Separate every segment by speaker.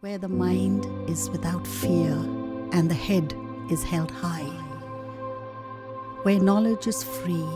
Speaker 1: where the mind is without fear and the head is held high, where knowledge is free.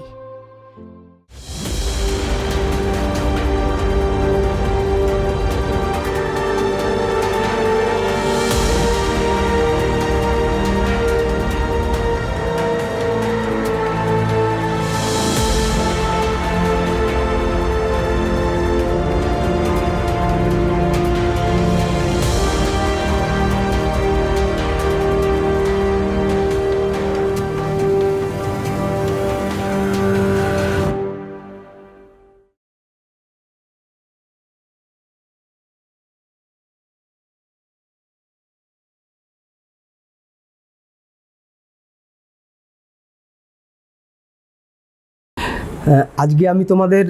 Speaker 2: আজকে আমি তোমাদের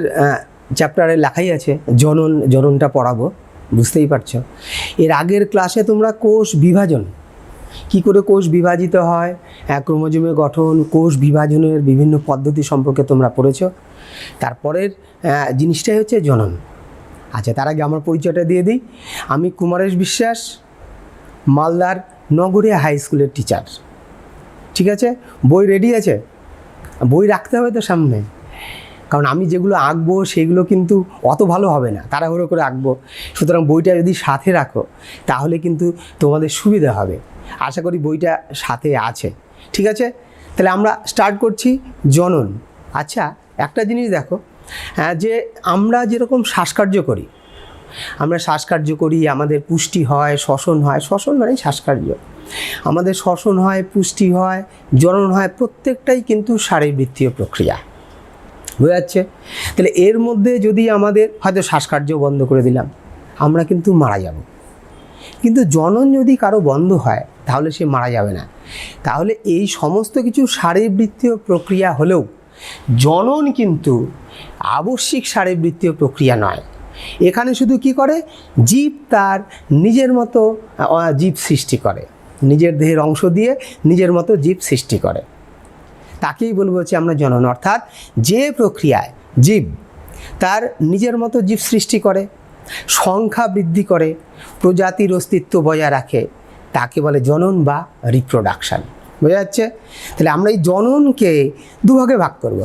Speaker 2: চ্যাপ্টারে লেখাই আছে জননটা পড়াবো, বুঝতেই পারছো। এর আগের ক্লাসে তোমরা কোষ বিভাজন, কি করে কোষ বিভাজিত হয়, ক্রোমোজোমের গঠন, কোষ বিভাজনের বিভিন্ন পদ্ধতি সম্পর্কে তোমরা পড়েছো। তারপরের জিনিসটাই হচ্ছে জনন। আচ্ছা, তার আগে আমার পরিচয়টা দিয়ে দিই। আমি কুমারেশ বিশ্বাস, মালদার নগরিয়া হাই স্কুলের টিচার। ঠিক আছে, বই রেডি আছে? বই রাখতে হবে তো সামনে, কারণ আমি যেগুলো আঁকবো সেগুলো কিন্তু অত ভালো হবে না, তাড়াহুড়ো করে আঁকবো। সুতরাং বইটা যদি সাথে রাখো তাহলে কিন্তু তোমাদের সুবিধা হবে। আশা করি বইটা সাথে আছে। ঠিক আছে, তাহলে আমরা স্টার্ট করছি জনন। আচ্ছা, একটা জিনিস দেখো, যে আমরা যেরকম শ্বাসকার্য করি, আমাদের পুষ্টি হয়, শ্বসন হয়। শ্বসন মানে শ্বাসকার্য। আমাদের শ্বসন হয়, পুষ্টি হয়, জনন হয়, প্রত্যেকটাই কিন্তু শারীরবৃত্তীয় প্রক্রিয়া। বোঝা যাচ্ছে? তাহলে এর মধ্যে যদি আমাদের হয়তো শ্বাসকার্য বন্ধ করে দিলাম, আমরা কিন্তু মারা যাব। কিন্তু জনন যদি কারো বন্ধ হয় তাহলে সে মারা যাবে না। তাহলে এই সমস্ত কিছু শারীরবৃত্তীয় প্রক্রিয়া হলেও জনন কিন্তু আবশ্যিক শারীরবৃত্তীয় প্রক্রিয়া নয়। এখানে শুধু কি করে, জীব তার নিজের মতো জীব সৃষ্টি করে, নিজের দেহের অংশ দিয়ে নিজের মতো জীব সৃষ্টি করে, তাকেই বলবো হচ্ছে আমরা জনন। অর্থাৎ যে প্রক্রিয়ায় জীব তার নিজের মতো জীব সৃষ্টি করে, সংখ্যা বৃদ্ধি করে, প্রজাতির অস্তিত্ব বজায় রাখে, তাকে বলে জনন বা রিপ্রোডাকশান। বোঝা যাচ্ছে? তাহলে আমরা এই জননকে দুভাগে ভাগ করব।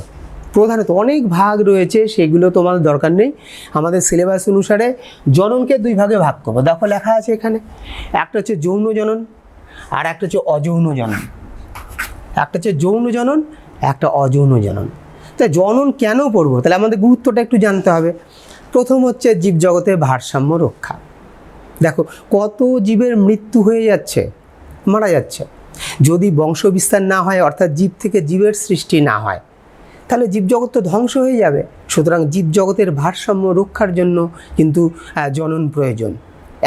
Speaker 2: প্রধানত অনেক ভাগ রয়েছে, সেগুলো তোমাদের দরকার নেই। আমাদের সিলেবাস অনুসারে জননকে দুই ভাগে ভাগ করবো। দেখো লেখা আছে এখানে, একটা হচ্ছে যৌন জনন আর একটা হচ্ছে অযৌন জনন। একটা হচ্ছে যৌন জনন, একটা অযৌন জনন। তা জনন কেন পড়বো? তাহলে আমাদের গুরুত্বটা একটু জানতে হবে। প্রথম হচ্ছে জীবজগতের ভারসাম্য রক্ষা। দেখো কত জীবের মৃত্যু হয়ে যাচ্ছে, মারা যাচ্ছে। যদি বংশবিস্তার না হয়, অর্থাৎ জীব থেকে জীবের সৃষ্টি না হয়, তাহলে জীবজগৎ তো ধ্বংস হয়ে যাবে। সুতরাং জীবজগতের ভারসাম্য রক্ষার জন্য কিন্তু জনন প্রয়োজন,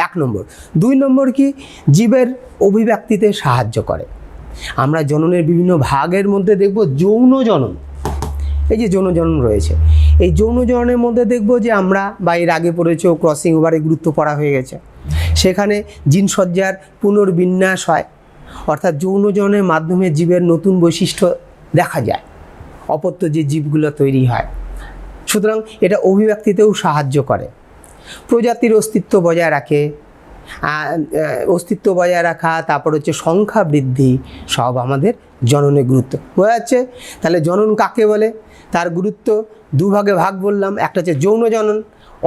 Speaker 2: 1 নম্বর। 2 নম্বর কি, জীবের অভিব্যক্তিতে সাহায্য করে। আমরা জননের বিভিন্ন ভাগের মধ্যে দেখব যৌন জনন। এই যে যৌন জনন রয়েছে, এই যৌন জননের মধ্যে দেখব যে আমরা, বা এর আগে পড়েছে ক্রসিং ওভারের গুরুত্ব পড়া হয়ে গেছে, সেখানে জিনসজ্জার পুনর্বিন্যাস হয়। অর্থাৎ যৌন জননের মাধ্যমে জীবের নতুন বৈশিষ্ট্য দেখা যায়, অপত্য যে জীবগুলো তৈরি হয়। সুতরাং এটা অভিব্যক্তিতেও সাহায্য করে, প্রজাতির অস্তিত্ব বজায় রাখে, তারপর হচ্ছে সংখ্যা বৃদ্ধি, সব আমাদের জননের গুরুত্ব। বোঝা যাচ্ছে? তাহলে জনন কাকে বলে, তার গুরুত্ব দুভাগে ভাগ বললাম। একটা হচ্ছে যৌন জনন,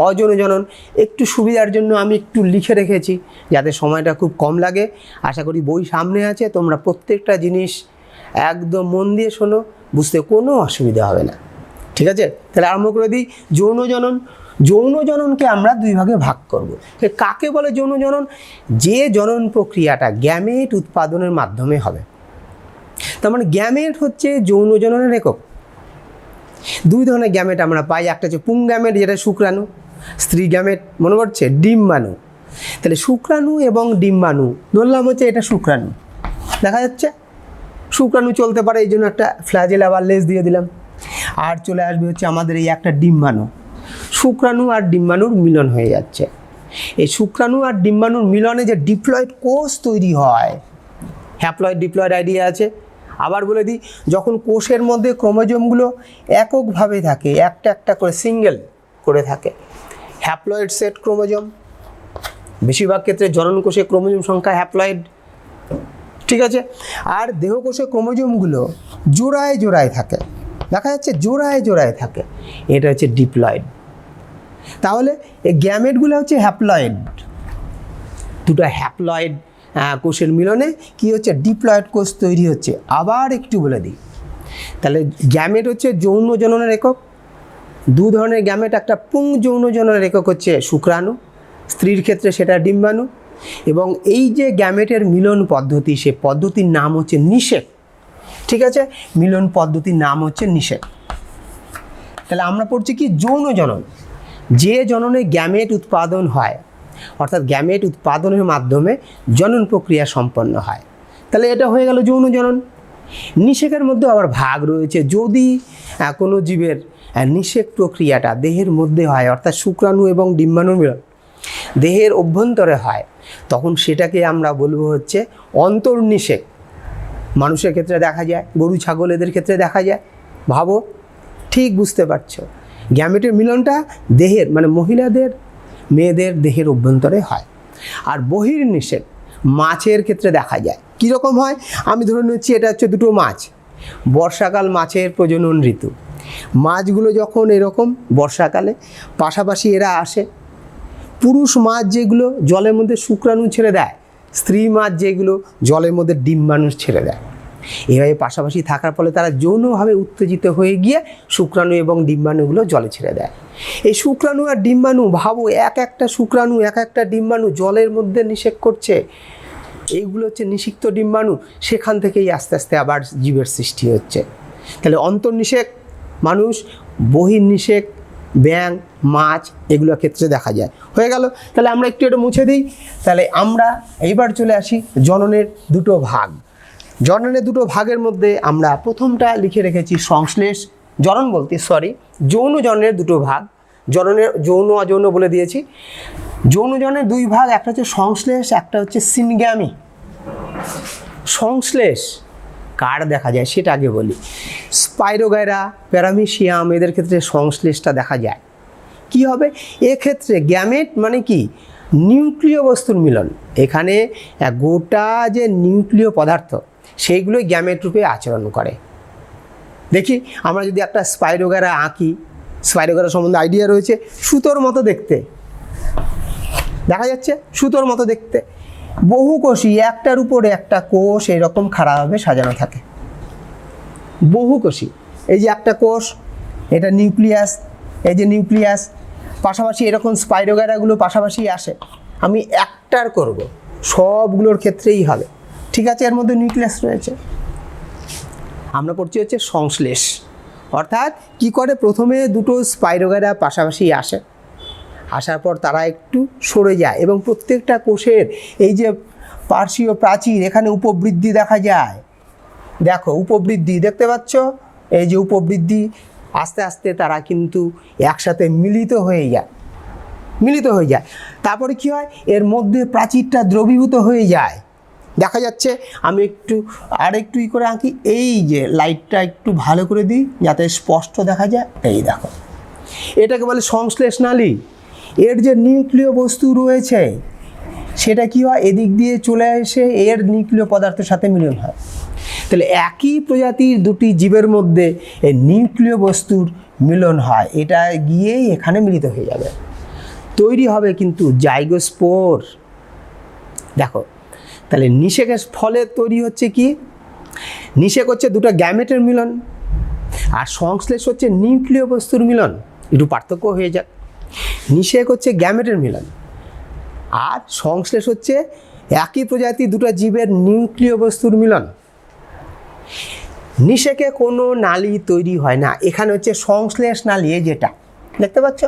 Speaker 2: অযৌন জনন। একটু সুবিধার জন্য আমি একটু লিখে রেখেছি যাতে সময়টা খুব কম লাগে। আশা করি বই সামনে আছে, তোমরা প্রত্যেকটা জিনিস একদম মন দিয়ে শোনো, বুঝতে কোনো অসুবিধা হবে না। ঠিক আছে, তাহলে আরম্ভ করে দিই। যৌন জনন। যৌন জননকে আমরা দুই ভাগে ভাগ করব। কাকে বলে যৌন জনন? যে জনন প্রক্রিয়াটা গ্যামেট উৎপাদনের মাধ্যমে হবে। তার মানে গ্যামেট হচ্ছে যৌন জননের একক। 2 ধরনের গ্যামেট আমরা পাই। একটা হচ্ছে পুং গ্যামেট, যেটা শুক্রাণু, স্ত্রী গ্যামেট, মনে পড়ছে, ডিম্বাণু। তাহলে শুক্রাণু এবং ডিম্বাণু, ধরলাম হচ্ছে এটা শুক্রাণু, দেখা যাচ্ছে শুক্রাণু চলতে পারে, এই জন্য একটা ফ্ল্যাজেলা বা লেজ দিয়ে দিলাম। আর চলে আসবে হচ্ছে আমাদের এই একটা ডিম্বাণু। শুক্রাণু আর ডিম্বাণুর মিলন হয়ে যাচ্ছে। এই শুক্রাণু আর ডিম্বাণুর মিলনে যে ডিপ্লয়েড কোষ তৈরি হয়, হ্যাপ্লয়েড ডিপ্লয়েড আইডিয়া আছে। আবার বলে দিই, যখন কোষের মধ্যে ক্রোমোজোমগুলো এককভাবে থাকে, একটা একটা করে সিঙ্গেল করে থাকে, হ্যাপ্লয়েড সেট ক্রোমোজোম, বেশিরভাগ ক্ষেত্রে জননকোষে ক্রোমোজোম সংখ্যা হ্যাপ্লয়েড, ঠিক আছে। আর দেহকোষে ক্রোমোজোমগুলো জোড়ায় জোড়ায় থাকে, দেখা যাচ্ছে জোড়ায় জোড়ায় থাকে, এটা হচ্ছে ডিপ্লয়েড। তাহলে এই গ্যামেটগুলো হচ্ছে হ্যাপ্লয়েড, দুটো হ্যাপ্লয়েড কোষের মিলনে কি হচ্ছে, ডিপ্লয়েড কোষ তৈরি হচ্ছে। আবার একটু বলে দিই, তাহলে গ্যামেট হচ্ছে যৌন জননের একক, দু ধরনের গ্যামেট, একটা পুং যৌন জননের একক হচ্ছে শুক্রাণু, স্ত্রীর ক্ষেত্রে সেটা ডিম্বাণু, এবং এই যে গ্যামেটের মিলন পদ্ধতি, সে পদ্ধতির নাম হচ্ছে নিষেক, ঠিক আছে। মিলন পদ্ধতির নাম হচ্ছে নিষেক। তাহলে আমরা পড়ছি কি, যৌন জনন, যে জননে গ্যামেট উৎপাদন হয়, অর্থাৎ গ্যামেট উৎপাদনের মাধ্যমে জনন প্রক্রিয়া সম্পন্ন হয়, তাহলে এটা হয়ে গেল যৌন জনন। নিষেকের মধ্যে আবার ভাগ রয়েছে, যদি কোনো জীবের নিষেক প্রক্রিয়াটা দেহের মধ্যে হয়, অর্থাৎ শুক্রাণু এবং ডিম্বাণু মিলন দেহের অভ্যন্তরে হয়, তখন সেটাকে আমরা বলবো হচ্ছে অন্তর্নিষেক। মানুষের ক্ষেত্রে দেখা যায়, গরু ছাগল এদের ক্ষেত্রে দেখা যায়। ভাবো, ঠিক বুঝতে পারছো, গ্যামেটের মিলনটা দেহের মানে মহিলাদের মেয়েদের দেহের অভ্যন্তরে হয়। আর বহির্নিষেক মাছের ক্ষেত্রে দেখা যায়। কীরকম হয়, আমি ধরে নিচ্ছি এটা হচ্ছে দুটো মাছ, বর্ষাকাল মাছের প্রজনন ঋতু, মাছগুলো যখন এরকম বর্ষাকালে পাশাপাশি এরা আসে, পুরুষ মাছ যেগুলো জলের মধ্যে শুক্রাণু ছেড়ে দেয়, স্ত্রী মাছ যেগুলো জলের মধ্যে ডিম্বাণু ছেড়ে দেয়। এভাবে পাশাপাশি থাকার ফলে তারা যৌনভাবে উত্তেজিত হয়ে গিয়ে শুক্রাণু এবং ডিম্বাণুগুলো জলে ছেড়ে দেয়। এই শুক্রাণু আর ডিম্বাণু, ভাবো এক একটা শুক্রাণু এক একটা ডিম্বাণু জলের মধ্যে নিষেক করছে, এইগুলো হচ্ছে নিষিক্ত ডিম্বাণু, সেখান থেকেই আস্তে আস্তে আবার জীবের সৃষ্টি হচ্ছে। তাহলে অন্তর্নিষেক মানুষ, বহির্নিষেক ব্যাঙ, মাছ, এগুলোর ক্ষেত্রে দেখা যায়। হয়ে গেল, তাহলে আমরা একটু এটা মুছে দিই। তাহলে আমরা এইবার চলে আসি জননের দুটো ভাগ। জননের দুটো ভাগের মধ্যে আমরা প্রথমটা লিখে রেখেছি সংশ্লেষ, জনন বলতে যৌন জননের দুটো ভাগ, জননের যৌন অযৌন বলে দিয়েছি। যৌন জননের দুই ভাগ, একটা হচ্ছে সংশ্লেষ, একটা হচ্ছে সিনগ্যামি। সংশ্লেষ কার দেখা যায় সেটা আগে বলি। স্পাইরোগাইরা, প্যারামিশিয়াম এদের ক্ষেত্রে সংশ্লেষটা দেখা যায়। কি হবে এক্ষেত্রে, গ্যামেট মানে কি, নিউক্লিয় বস্তুর মিলন। এখানে গোটা যে নিউক্লিয় পদার্থ সেইগুলোই গ্যামেট রূপে আচরণ করে। দেখি আমরা যদি একটা স্পাইরোগাইরা আঁকি, স্পাইরোগাইরা সম্বন্ধে আইডিয়া রয়েছে, সুতোর মতো দেখতে, দেখা যাচ্ছে সুতোর মতো দেখতে, বহুকোষী, একটার উপরে একটা কোষ এরকম খাড়াভাবে সাজানো থাকে, বহুকোষী। এই যে একটা কোষ, এটা নিউক্লিয়াস, এই যে নিউক্লিয়াস, পাশাপাশি এরকম স্পাইরোগাইরাগুলো পাশাপাশি আসে। আমি একটার করব, সবগুলোর ক্ষেত্রেই হবে, ঠিক আছে। এর মধ্যে নিউক্লিয়াস রয়েছে। আমরা পড়ছি হচ্ছে সংশ্লেষ, অর্থাৎ কি করে, প্রথমে দুটো স্পাইরোগাইরা পাশাপাশি আসে, আসার পর তারা একটু সরে যায় এবং প্রত্যেকটা কোষের এই যে পার্শ্বীয় প্রাচীর, এখানে উপবৃদ্ধি দেখা যায়। দেখো উপবৃদ্ধি দেখতে পাচ্ছ, এই যে উপবৃদ্ধি, আস্তে আস্তে তারা কিন্তু একসাথে মিলিত হয়ে যায়। তারপরে কি হয়, এর মধ্যে প্রাচীরটা দ্রবীভূত হয়ে যায়, দেখা যাচ্ছে। আমি একটু আরেকটু করে আঁকি, এই যে লাইটটা একটু ভালো করে দিই যাতে স্পষ্ট দেখা যায়। এই দেখো, এটাকে বলে সংশ্লেষ নালী। এর যে নিউক্লিয় বস্তু রয়েছে সেটা কি হয়, এদিক দিয়ে চলে এসে এর নিউক্লিয় পদার্থের সাথে মিলন হয়। তাহলে একই প্রজাতির দুটি জীবের মধ্যে এই নিউক্লিয় বস্তুর মিলন হয়, এটা গিয়েই এখানে মিলিত হয়ে যাবে, তৈরি হবে কিন্তু জাইগোস্পোর। দেখো, তাহলে নিষেকের ফলে তৈরি হচ্ছে কি, নিষেক হচ্ছে দুটো গ্যামেটের মিলন, আর সংশ্লেষ হচ্ছে নিউক্লিয় বস্তুর মিলন। একটু পার্থক্য হয়ে যাক, নিষেক হচ্ছে গ্যামেটের মিলন, আর সংশ্লেষ হচ্ছে একই প্রজাতি দুটো জীবের নিউক্লিয় বস্তুর মিলন। নিষেকে কোনো নালী তৈরি হয় না, এখানে হচ্ছে সংশ্লেষ নালী, যেটা দেখতে পাচ্ছ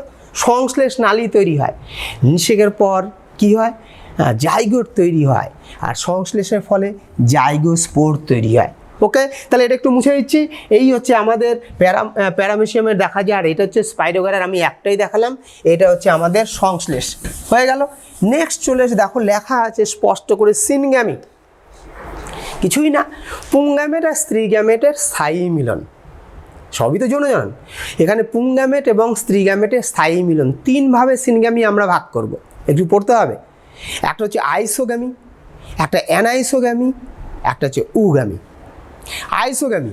Speaker 2: সংশ্লেষ নালী তৈরি হয়। নিষেকের পর কি হয়, জাইগোট তৈরি হয়, আর সংশ্লেষের ফলে জাইগোস্পোর তৈরি হয়। ওকে, তাহলে এটা একটু মুছে দিচ্ছি। এই হচ্ছে আমাদের প্যারামিশিয়ামের দেখা যায়, আর এটা হচ্ছে স্পাইরোগাইরার, আমি একটাই দেখালাম। এটা হচ্ছে আমাদের সংশ্লেষ হয়ে গেল। নেক্সট চলে এসে দেখো লেখা আছে স্পষ্ট করে, সিনগ্যামি। কিছুই না, পুংগ্যামেট আর স্ত্রী গ্যামেটের স্থায়ী মিলন, সবই তো যৌন জনন। এখানে পুংগ্যামেট এবং স্ত্রী গ্যামেটের স্থায়ী মিলন, তিনভাবে সিনগ্যামি আমরা ভাগ করব, একটু পড়তে হবে। একটা হচ্ছে আইসোগামী, একটা অ্যানাইসোগামী, একটা হচ্ছে উগামী। আইসোগামী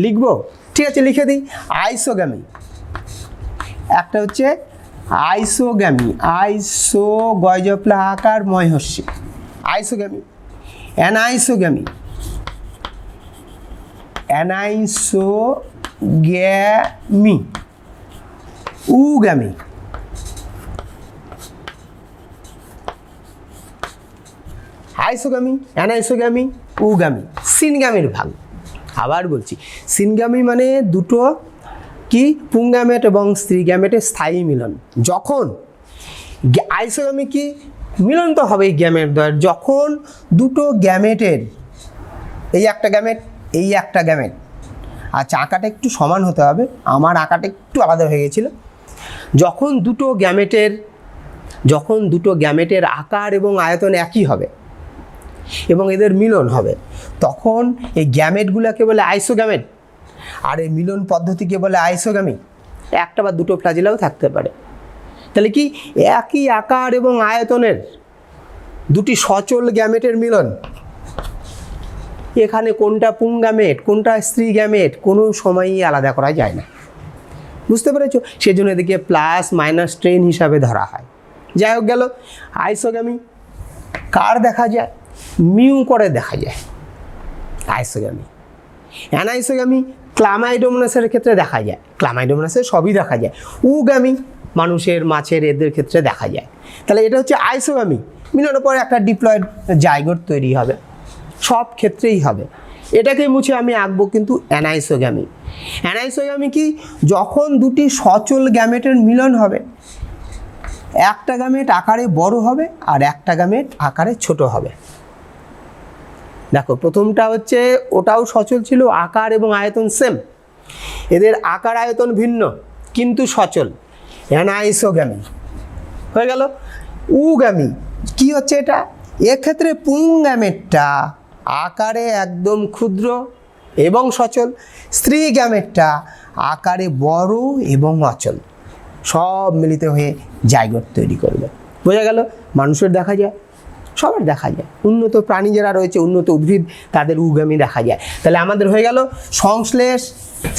Speaker 2: লিখবো, ঠিক আছে লিখে দিই। আইসোগামী একটা হচ্ছে আইসোগামী, আইসো গয়জপ্লা আকার ময়হস্যি, আইসোগামী। অ্যানাইসোগামী, অ্যানাইসোগ্যামী। উগামী, আইসোগামী, অ্যানাইসোগামী, উগামী। সিনগামীর ভাগ, আবার বলছি, সিনগামী মানে দুটো কি পুংগ্যামেট এবং স্ত্রী গ্যামেটের স্থায়ী মিলন। যখন আইসোগামী কি মিলন তো হবেই গ্যামেট দ্বয়ের, যখন দুটো গ্যামেটের, এই একটা গ্যামেট, এই একটা গ্যামেট, আচ্ছা আঁকাটা একটু সমান হতে হবে, আমার আঁকাটা একটু আলাদা হয়ে গেছিলো। যখন দুটো গ্যামেটের আকার এবং আয়তন একই হবে এবং এদের মিলন হবে, তখন এই গ্যামেটগুলোকে বলে আইসোগ্যামেট, আর এই মিলন পদ্ধতিকে বলে আইসোগামী। একটা বা দুটো ফ্ল্যাজেলাও থাকতে পারে। তাহলে কি একই আকার এবং আয়তনের দুটি সচল গ্যামেটের মিলন, এখানে কোনটা পুংগ্যামেট কোনটা স্ত্রী গ্যামেট কোনো সময়ই আলাদা করা যায় না, বুঝতে পেরেছো? সেজন্য এদিকে প্লাস মাইনাস ট্রেন হিসাবে ধরা হয়। যাই হোক গেল। আইসোগামী কার দেখা যায়? মিউ করে দেখা যায় আইসোগামী। অ্যানাইসোগামী ক্লামাইডোমোনাসের ক্ষেত্রে দেখা যায়, ক্লামাইডোমোনাসের সবই দেখা যায়। উগামী মানুষের, মাছের, এদের ক্ষেত্রে দেখা যায়। তাহলে এটা হচ্ছে আইসোগামী, মিলনের পরে একটা ডিপ্লয়েড জাইগোট তৈরি হবে, সব ক্ষেত্রেই হবে। এটাকে মুছে আমি আঁকবো কিন্তু অ্যানাইসোগামী। অ্যানাইসোগামী কি? যখন দুটি সচল গ্যামেটের মিলন হবে, একটা গ্যামেট আকারে বড় হবে আর একটা গ্যামেট আকারে ছোট হবে। দেখো প্রথমটা হচ্ছে ওটাও সচল ছিল, আকার এবং আয়তন সেম, এদের আকার আয়তন ভিন্ন কিন্তু সচল, অ্যানাইসোগামী হয়ে গেল। উগামী কি হচ্ছে এটা? এক্ষেত্রে পুংগ্যামেটটা আকারে একদম ক্ষুদ্র এবং সচল, স্ত্রী গ্যামেটটা আকারে বড় এবং অচল, সব মিলিত হয়ে জাইগোট তৈরি করবে। বোঝা গেল? মানুষের দেখা যায়, সবার দেখা যায়, উন্নত প্রাণী যারা রয়েছে, উন্নত উদ্ভিদ, তাদের উগামী দেখা যায়। তাহলে আমাদের হয়ে গেল সংশ্লেষ,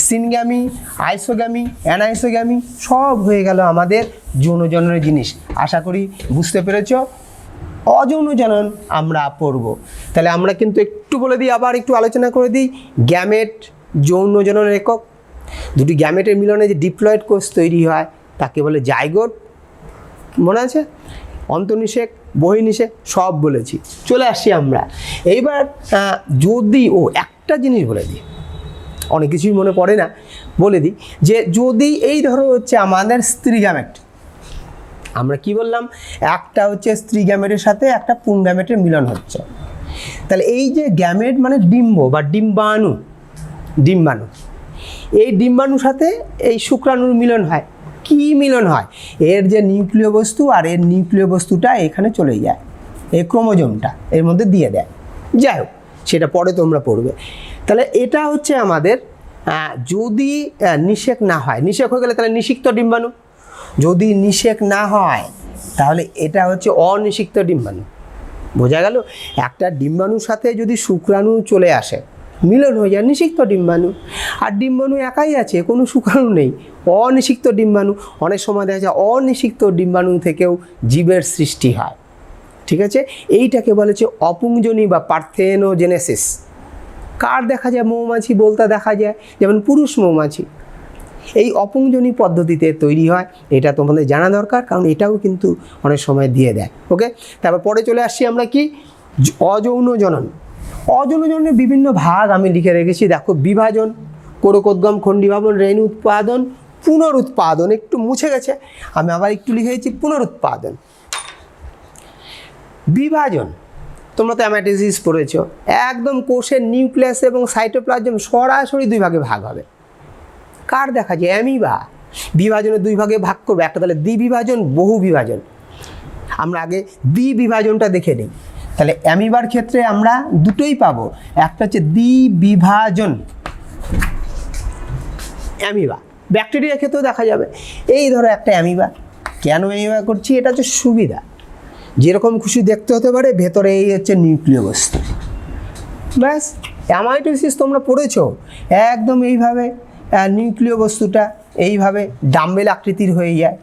Speaker 2: সিনগামী, আইসোগামী, অ্যানাইসোগামী, সব হয়ে গেল আমাদের যৌন জননের জিনিস। আশা করি বুঝতে পেরেছ। অযৌন জনন আমরা পড়ব। তাহলে আমরা কিন্তু একটু বলে দিই, আবার একটু আলোচনা করে দিই। গ্যামেট যৌন জননের একক, দুটি গ্যামেটের মিলনে যে ডিপ্লয়েড কোষ তৈরি হয় তাকে বলে জাইগোট, মনে আছে? অন্তর্নিষেক, বহির্নিষেক সব বলেছি। চলে আসছি আমরা এইবার। যদি একটা জিনিস বলে দিই, অনেক কিছুই মনে পড়ে না, বলে দিই যে যদি এই ধরো হচ্ছে আমাদের স্ত্রী গ্যামেট, আমরা কি বললাম, একটা হচ্ছে স্ত্রী গ্যামেটের সাথে একটা পুংগ্যামেটের মিলন হচ্ছে, তাহলে এই যে গ্যামেট মানে ডিম্ব বা ডিম্বাণু, ডিম্বাণু, এই ডিম্বাণুর সাথে এই শুক্রাণুর মিলন হয়। কি মিলন হয়? এর যে নিউক্লিয় বস্তু আর এর নিউক্লিয় বস্তুটা এখানে চলে যায়, এই ক্রোমোজোমটা এর মধ্যে দিয়ে দেয়। যাই হোক, সেটা পরে তোমরা পড়বে। তাহলে এটা হচ্ছে আমাদের, যদি নিষেক না হয়, নিষেক হয়ে গেলে তাহলে নিষিক্ত ডিম্বাণু, যদি নিষেক না হয় তাহলে এটা হচ্ছে অনিষিক্ত ডিম্বাণু। বোঝা গেল? একটা ডিম্বাণুর সাথে যদি শুক্রাণু চলে আসে, মিলন হয়ে যায়, নিষিক্ত ডিম্বাণু। আর ডিম্বাণু একাই আছে, কোনো শুক্রাণু নেই, অনিষিক্ত ডিম্বাণু। অনেক সময় দেখা যায় অনিষিক্ত ডিম্বাণু থেকেও জীবের সৃষ্টি হয়। ঠিক আছে, এইটাকে বলে হচ্ছে অপুংজনী বা পার্থেনোজেনেসিস। কার দেখা যায়? মৌমাছি বলতে দেখা যায়, যেমন পুরুষ মৌমাছি। এই অপুংজনী পদ্ধতিতে তৈরি হয়, এটা তোমাদের জানা দরকার, কারণ এটাও কিন্তু অনেক সময় দিয়ে দেয়। ওকে, তারপর পরে চলে আসছি আমরা কি, অযৌন জনন। অযৌন জননের বিভিন্ন ভাগ আমি লিখে রেখেছি, দেখো। বিভাজন, কোরকোদ্গম, খণ্ডিভাবন, রেণু উৎপাদন, পুনরুৎপাদন। একটু মুছে গেছে, আমি আবার একটু লিখে দিচ্ছি পুনরুৎপাদন। বিভাজন, তোমরা তো অ্যামাইটোসিস পড়েছ, একদম কোষের নিউক্লিয়াস এবং সাইটোপ্লাজম সরাসরি দুই ভাগে ভাগ হবে। কার দেখা যায়? অ্যামিবা। বিভাজনের দুই ভাগে ভাগ করবে, একটা তাহলে দ্বিবিভাজন, বহু বিভাজন। আমরা আগে দ্বিবিভাজনটা দেখে নিই। তাহলে অ্যামিবার ক্ষেত্রে আমরা দুটোই পাবো, একটা হচ্ছে দ্বিবিভাজন অ্যামিবা। ব্যাকটেরিয়ার ক্ষেত্রেও দেখা যাবে। এই ধরো একটা অ্যামিবা, কেন অ্যামিবা করছি? এটা হচ্ছে সুবিধা, যেরকম খুশি দেখতে হতে পারে, ভেতরে এই হচ্ছে নিউক্লিয় বস্তু। ব্যাস, অ্যামাইটোসিস তোমরা পড়েছো, একদম এইভাবে নিউক্লিয় বস্তুটা এইভাবে ডাম্বেল আকৃতির হয়ে যায়।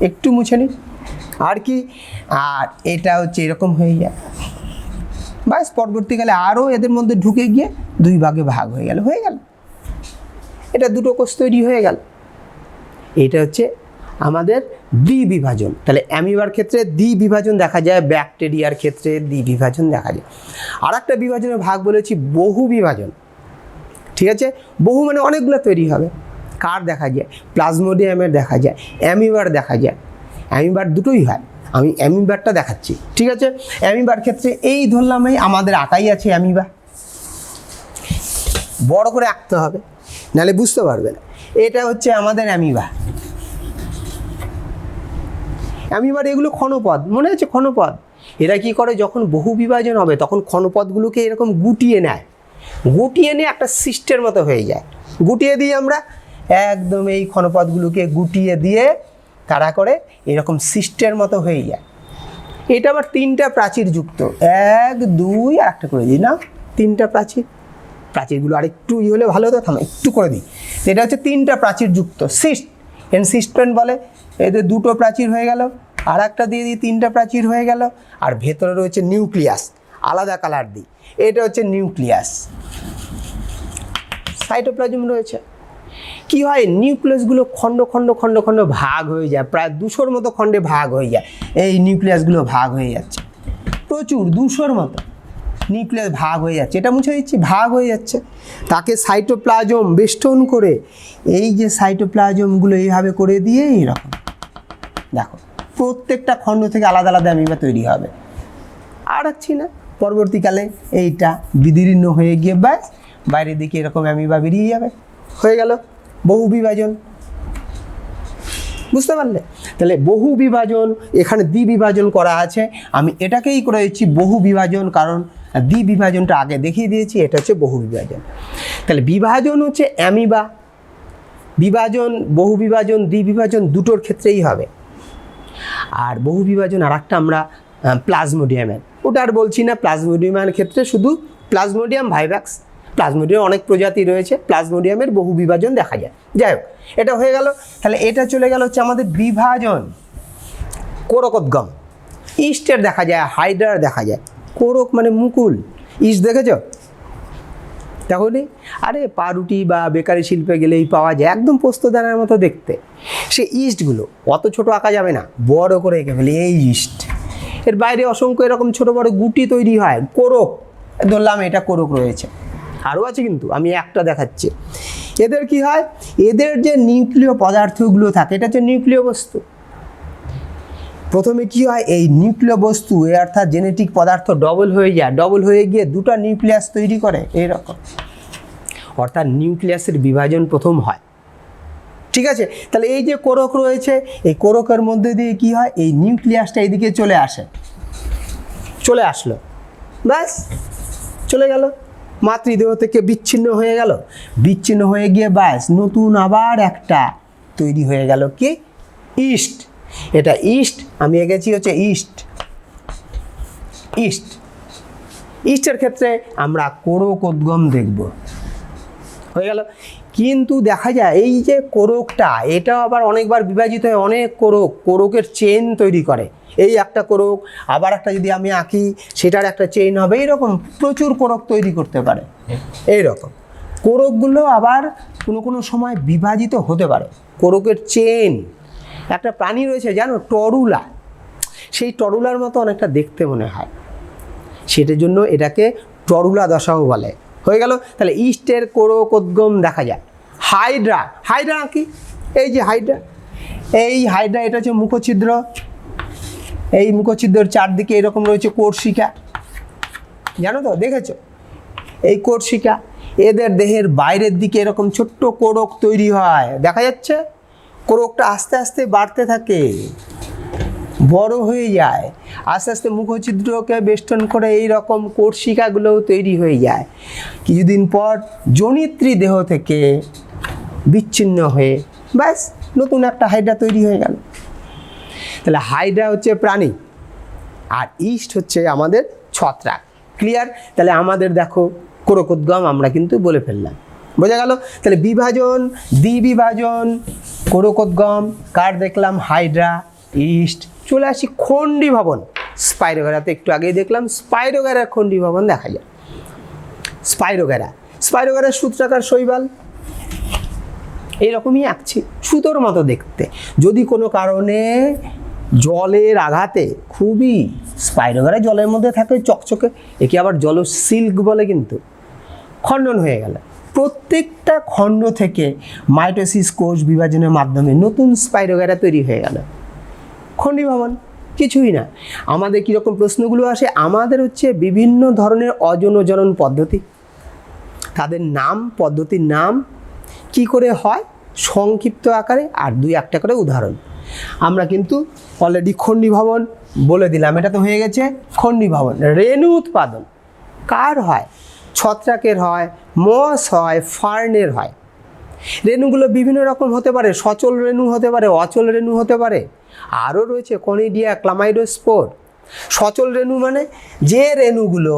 Speaker 2: একটু মুছে নিই, আর কি, আর এটা হচ্ছে এরকম হয়ে যায়। ব্যাস, পরবর্তীকালে আরও এদের মধ্যে ঢুকে গিয়ে দুই ভাগে ভাগ হয়ে গেল। এটা দুটো কোষ তৈরি হয়ে গেল। এটা হচ্ছে আমাদের দ্বিবিভাজন। তাহলে অ্যামিবার ক্ষেত্রে দ্বিবিভাজন দেখা যায়, ব্যাকটেরিয়ার ক্ষেত্রে দ্বিবিভাজন দেখা যায়। আর একটা বিভাজনের ভাগ বলেছি বহু বিভাজন। ঠিক আছে, বহু মানে অনেকগুলো তৈরি হবে। কার দেখা যায়? প্লাজমোডিয়ামের দেখা যায়, অ্যামিবার দেখা যায়। অ্যামিবার দুটোই হয়, আমি অ্যামিবারটা দেখাচ্ছি। ঠিক আছে, অ্যামিবার ক্ষেত্রে এই ধরলাম, এই আমাদের আঁকাই আছে অ্যামিবা, বড় করে আঁকতে হবে, নাহলে বুঝতে পারবে না। এটা হচ্ছে আমাদের অ্যামিবা। অ্যামিবার এগুলো ক্ষণপদ, মনে আছে ক্ষণপদ? এরা কি করে, যখন বহু বিভাজন হবে তখন ক্ষণপদগুলোকে এরকম গুটিয়ে নেয়, গুটিয়ে নিয়ে একটা সিস্টের মতো হয়ে যায়। গুটিয়ে দিই আমরা, একদম এই ক্ষণপদগুলোকে গুটিয়ে দিয়ে তারা করে এরকম সিস্টের মতো হয়ে যায়। এটা আবার তিনটা প্রাচীর যুক্ত, 1 2 আর একটা করে দিই না, তিনটা প্রাচীর। প্রাচীরগুলো আরেকটু হলে ভালো হতো, থামো একটু করে দিই। এটা হচ্ছে তিনটা প্রাচীর যুক্ত সিস্ট, এনসিস্টমেন্ট বলে। এতে দুটো প্রাচীর হয়ে গেল, আর একটা দিয়ে দিই, তিনটা প্রাচীর হয়ে গেল। আর ভেতরে রয়েছে নিউক্লিয়াস, আলাদা কালার দিই, এটা হচ্ছে নিউক্লিয়াস। সাইটোপ্লাজম রয়েছে। কি হয়, নিউক্লিয়াসগুলো খণ্ড খণ্ড খণ্ড খণ্ড ভাগ হয়ে যায়, প্রায় 200-র মতো খণ্ডে ভাগ হয়ে যায়। এই নিউক্লিয়াসগুলো ভাগ হয়ে যাচ্ছে, প্রচুর 200-র মতো নিউক্লিয়াস ভাগ হয়ে যাচ্ছে। এটা মুছে দিচ্ছি, ভাগ হয়ে যাচ্ছে। তাকে সাইটোপ্লাজম বেষ্টন করে, এই যে সাইটোপ্লাজমগুলো এইভাবে করে দিয়ে এইরকম দেখো, প্রত্যেকটা খণ্ড থেকে আলাদা আলাদা অ্যামিবা তৈরি হবে। আর রাখছি না, পরবর্তীকালে এইটা বিদীর্ণ হয়ে গিয়ে ব্যাস বাইরের দিকে এরকম অ্যামিবা বেরিয়ে যাবে, হয়ে গেল বহু বিভাজন। বুঝতে পারলে? তাহলে বহু বিভাজন, এখানে দ্বিবিভাজন করা আছে, আমি এটাকেই করে দিচ্ছি বহু বিভাজন, কারণ দ্বিবিভাজনটা আগে দেখিয়ে দিয়েছি। এটা হচ্ছে বহু বিভাজন। তাহলে বিভাজন হচ্ছে অ্যামিবা, বিভাজন, বহু বিভাজন, দ্বিবিভাজন দুটোর ক্ষেত্রেই হবে। আর বহু বিভাজন আর একটা আমরা প্লাজমোডিয়ামের, ওটা আর বলছি না। প্লাজমোডিয়ামের ক্ষেত্রে শুধু প্লাজমোডিয়াম ভাইভ্যাক্স, প্লাজমোডিয়াম অনেক প্রজাতি রয়েছে, প্লাজমোডিয়ামের বহু বিভাজন দেখা যায়। যাই হোক, এটা হয়ে গেল। তাহলে এটা চলে গেল হচ্ছে আমাদের বিভাজন। কোরকোদ্গম, ইস্টের দেখা যায়, হাইড্রার দেখা যায়। কোরক মানে মুকুল, ইস্ট দেখেছ? তাহলে আরে পাউরুটি বা বেকারি শিল্পে গেলেই পাওয়া যায়, একদম পোস্তদানার মতো দেখতে। সে ইস্টগুলো অত ছোট আঁকা যাবে না, বড় করে এঁকে ফেলে, এই ইস্ট। এর বাইরে অসংখ্য এরকম ছোট বড় গুটি তৈরি হয়, কোরক। ধরলাম এটা কোরক রয়েছে, আরও আছে কিন্তু আমি একটা দেখাচ্ছি। এদের কি হয়, এদের যে নিউক্লিয় পদার্থগুলো থাকে, এটা হচ্ছে নিউক্লিয় বস্তু। প্রথমে কি হয়, এই নিউক্লিয় বস্তু অর্থাৎ জেনেটিক পদার্থ ডবল হয়ে যায়, ডবল হয়ে গিয়ে দুটো নিউক্লিয়াস তৈরি করে এইরকম, অর্থাৎ নিউক্লিয়াসের বিভাজন প্রথম হয়। ঠিক আছে, তাহলে এই যে কোরক রয়েছে, এই কোরকের মধ্যে দিয়ে কি হয়, এই নিউক্লিয়াসটা এইদিকে চলে আসে, চলে আসলো, ব্যাস চলে গেল, মাতৃদেহ থেকে বিচ্ছিন্ন হয়ে গেল। বিচ্ছিন্ন হয়ে গিয়ে ব্যাস নতুন আবার একটা তৈরি হয়ে গেল, কি ইস্ট। এটা ইস্ট, আমি এঁকেছি হচ্ছে ইস্ট। ইস্ট, ইস্টের ক্ষেত্রে আমরা কোরকোদ্গম দেখব, হয়ে গেল। কিন্তু দেখা যায় এই যে কোরকটা, এটা আবার অনেকবার বিভাজিত হয়ে অনেক কোরক, কোরকের চেন তৈরি করে। এই একটা কোরক, আবার একটা যদি আমি আঁকি সেটার একটা চেইন হবে, এইরকম প্রচুর কোরক তৈরি করতে পারে। এইরকম কোরকগুলো আবার কোনো কোনো সময় বিভাজিত হতে পারে। কোরকের চেন, একটা প্রাণী রয়েছে জানো, টরুলা, সেই টরুলার মতো অনেকটা দেখতে মনে হয়, সেটার জন্য এটাকে টরুলা দশাও বলে। হয়ে গেল। তাহলে ইস্টের কোরকোদ্গম দেখা যায়। হাইড্রা, হাইড্রা কি, এই যে হাইড্রা, এই হাইড্রা, এটা হচ্ছে মুখছিদ্র। এই মুখছিদ্রের চারদিকে এরকম রয়েছে কোর্সিকা, জানো তো, দেখেছো এই কোর্সিকা। এদের দেহের বাইরের দিকে এরকম ছোট্ট কোরক তৈরি হয়, দেখা যাচ্ছে। কোরকটা আস্তে আস্তে বাড়তে থাকে, বড় হয়ে যায়, আস্তে আস্তে মুখছিদ্রকে বেষ্টন করে এই রকম কোর্সিকাগুলোও তৈরি হয়ে যায়। কিছুদিন পর জনিত্রী দেহ থেকে বিচ্ছিন্ন হয়ে ব্যাস নতুন একটা হাইড্রা তৈরি হয়ে গেল। তাহলে হাইড্রা হচ্ছে প্রাণী, আর ইস্ট হচ্ছে আমাদের ছত্রাক। ক্লিয়ার? তাহলে আমাদের দেখো কোরকোদ্গম আমরা কিন্তু বলে ফেললাম, বোঝা গেল? তাহলে বিভাজন, দ্বিবিভাজন, কোরকোদ্গম, কার দেখলাম? Hydra, east. চলে আসি খণ্ডী ভবন। স্পাইরোগ্যারাতে একটু আগেই দেখলাম স্পাইরোগ্যারার খণ্ডী ভবন দেখা যায়। স্পাইরোগ্যারার সূত্রাকার শৈবাল এইরকমই আঁকছি, সুতোর মতো দেখতে। যদি কোনো কারণে জলের আঘাতে খুবই, স্পাইরোগ্যারা জলের মধ্যে থাকে চকচকে, একে আবার জল সিল্ক বলে, কিন্তু খণ্ডন হয়ে গেল। প্রত্যেকটা খণ্ড থেকে মাইটোসিস কোষ বিভাজনের মাধ্যমে নতুন স্পাইরোগ্যারা তৈরি হয়ে গেল। খণ্ডী ভবন কিছুই না। আমাদের কীরকম প্রশ্নগুলো আসে? আমাদের হচ্ছে বিভিন্ন ধরনের অজনজনন পদ্ধতি, তাদের নাম, পদ্ধতির নাম কি করে হয় সংক্ষিপ্ত আকারে, আর 2-1টা করে উদাহরণ। আমরা কিন্তু অলরেডি খণ্ডী ভবন বলে দিলাম, এটা তো হয়ে গেছে খণ্ডী ভবন। রেণু উৎপাদন কার হয়? ছত্রাকের হয়, মস হয়, ফার্নের হয়। রেণুগুলো বিভিন্ন রকম হতে পারে, সচল রেণু হতে পারে, অচল রেণু হতে পারে। আরও রয়েছে কনিডিয়া, ক্লামাইডোস্পোর। সচল রেণু মানে যে রেণুগুলো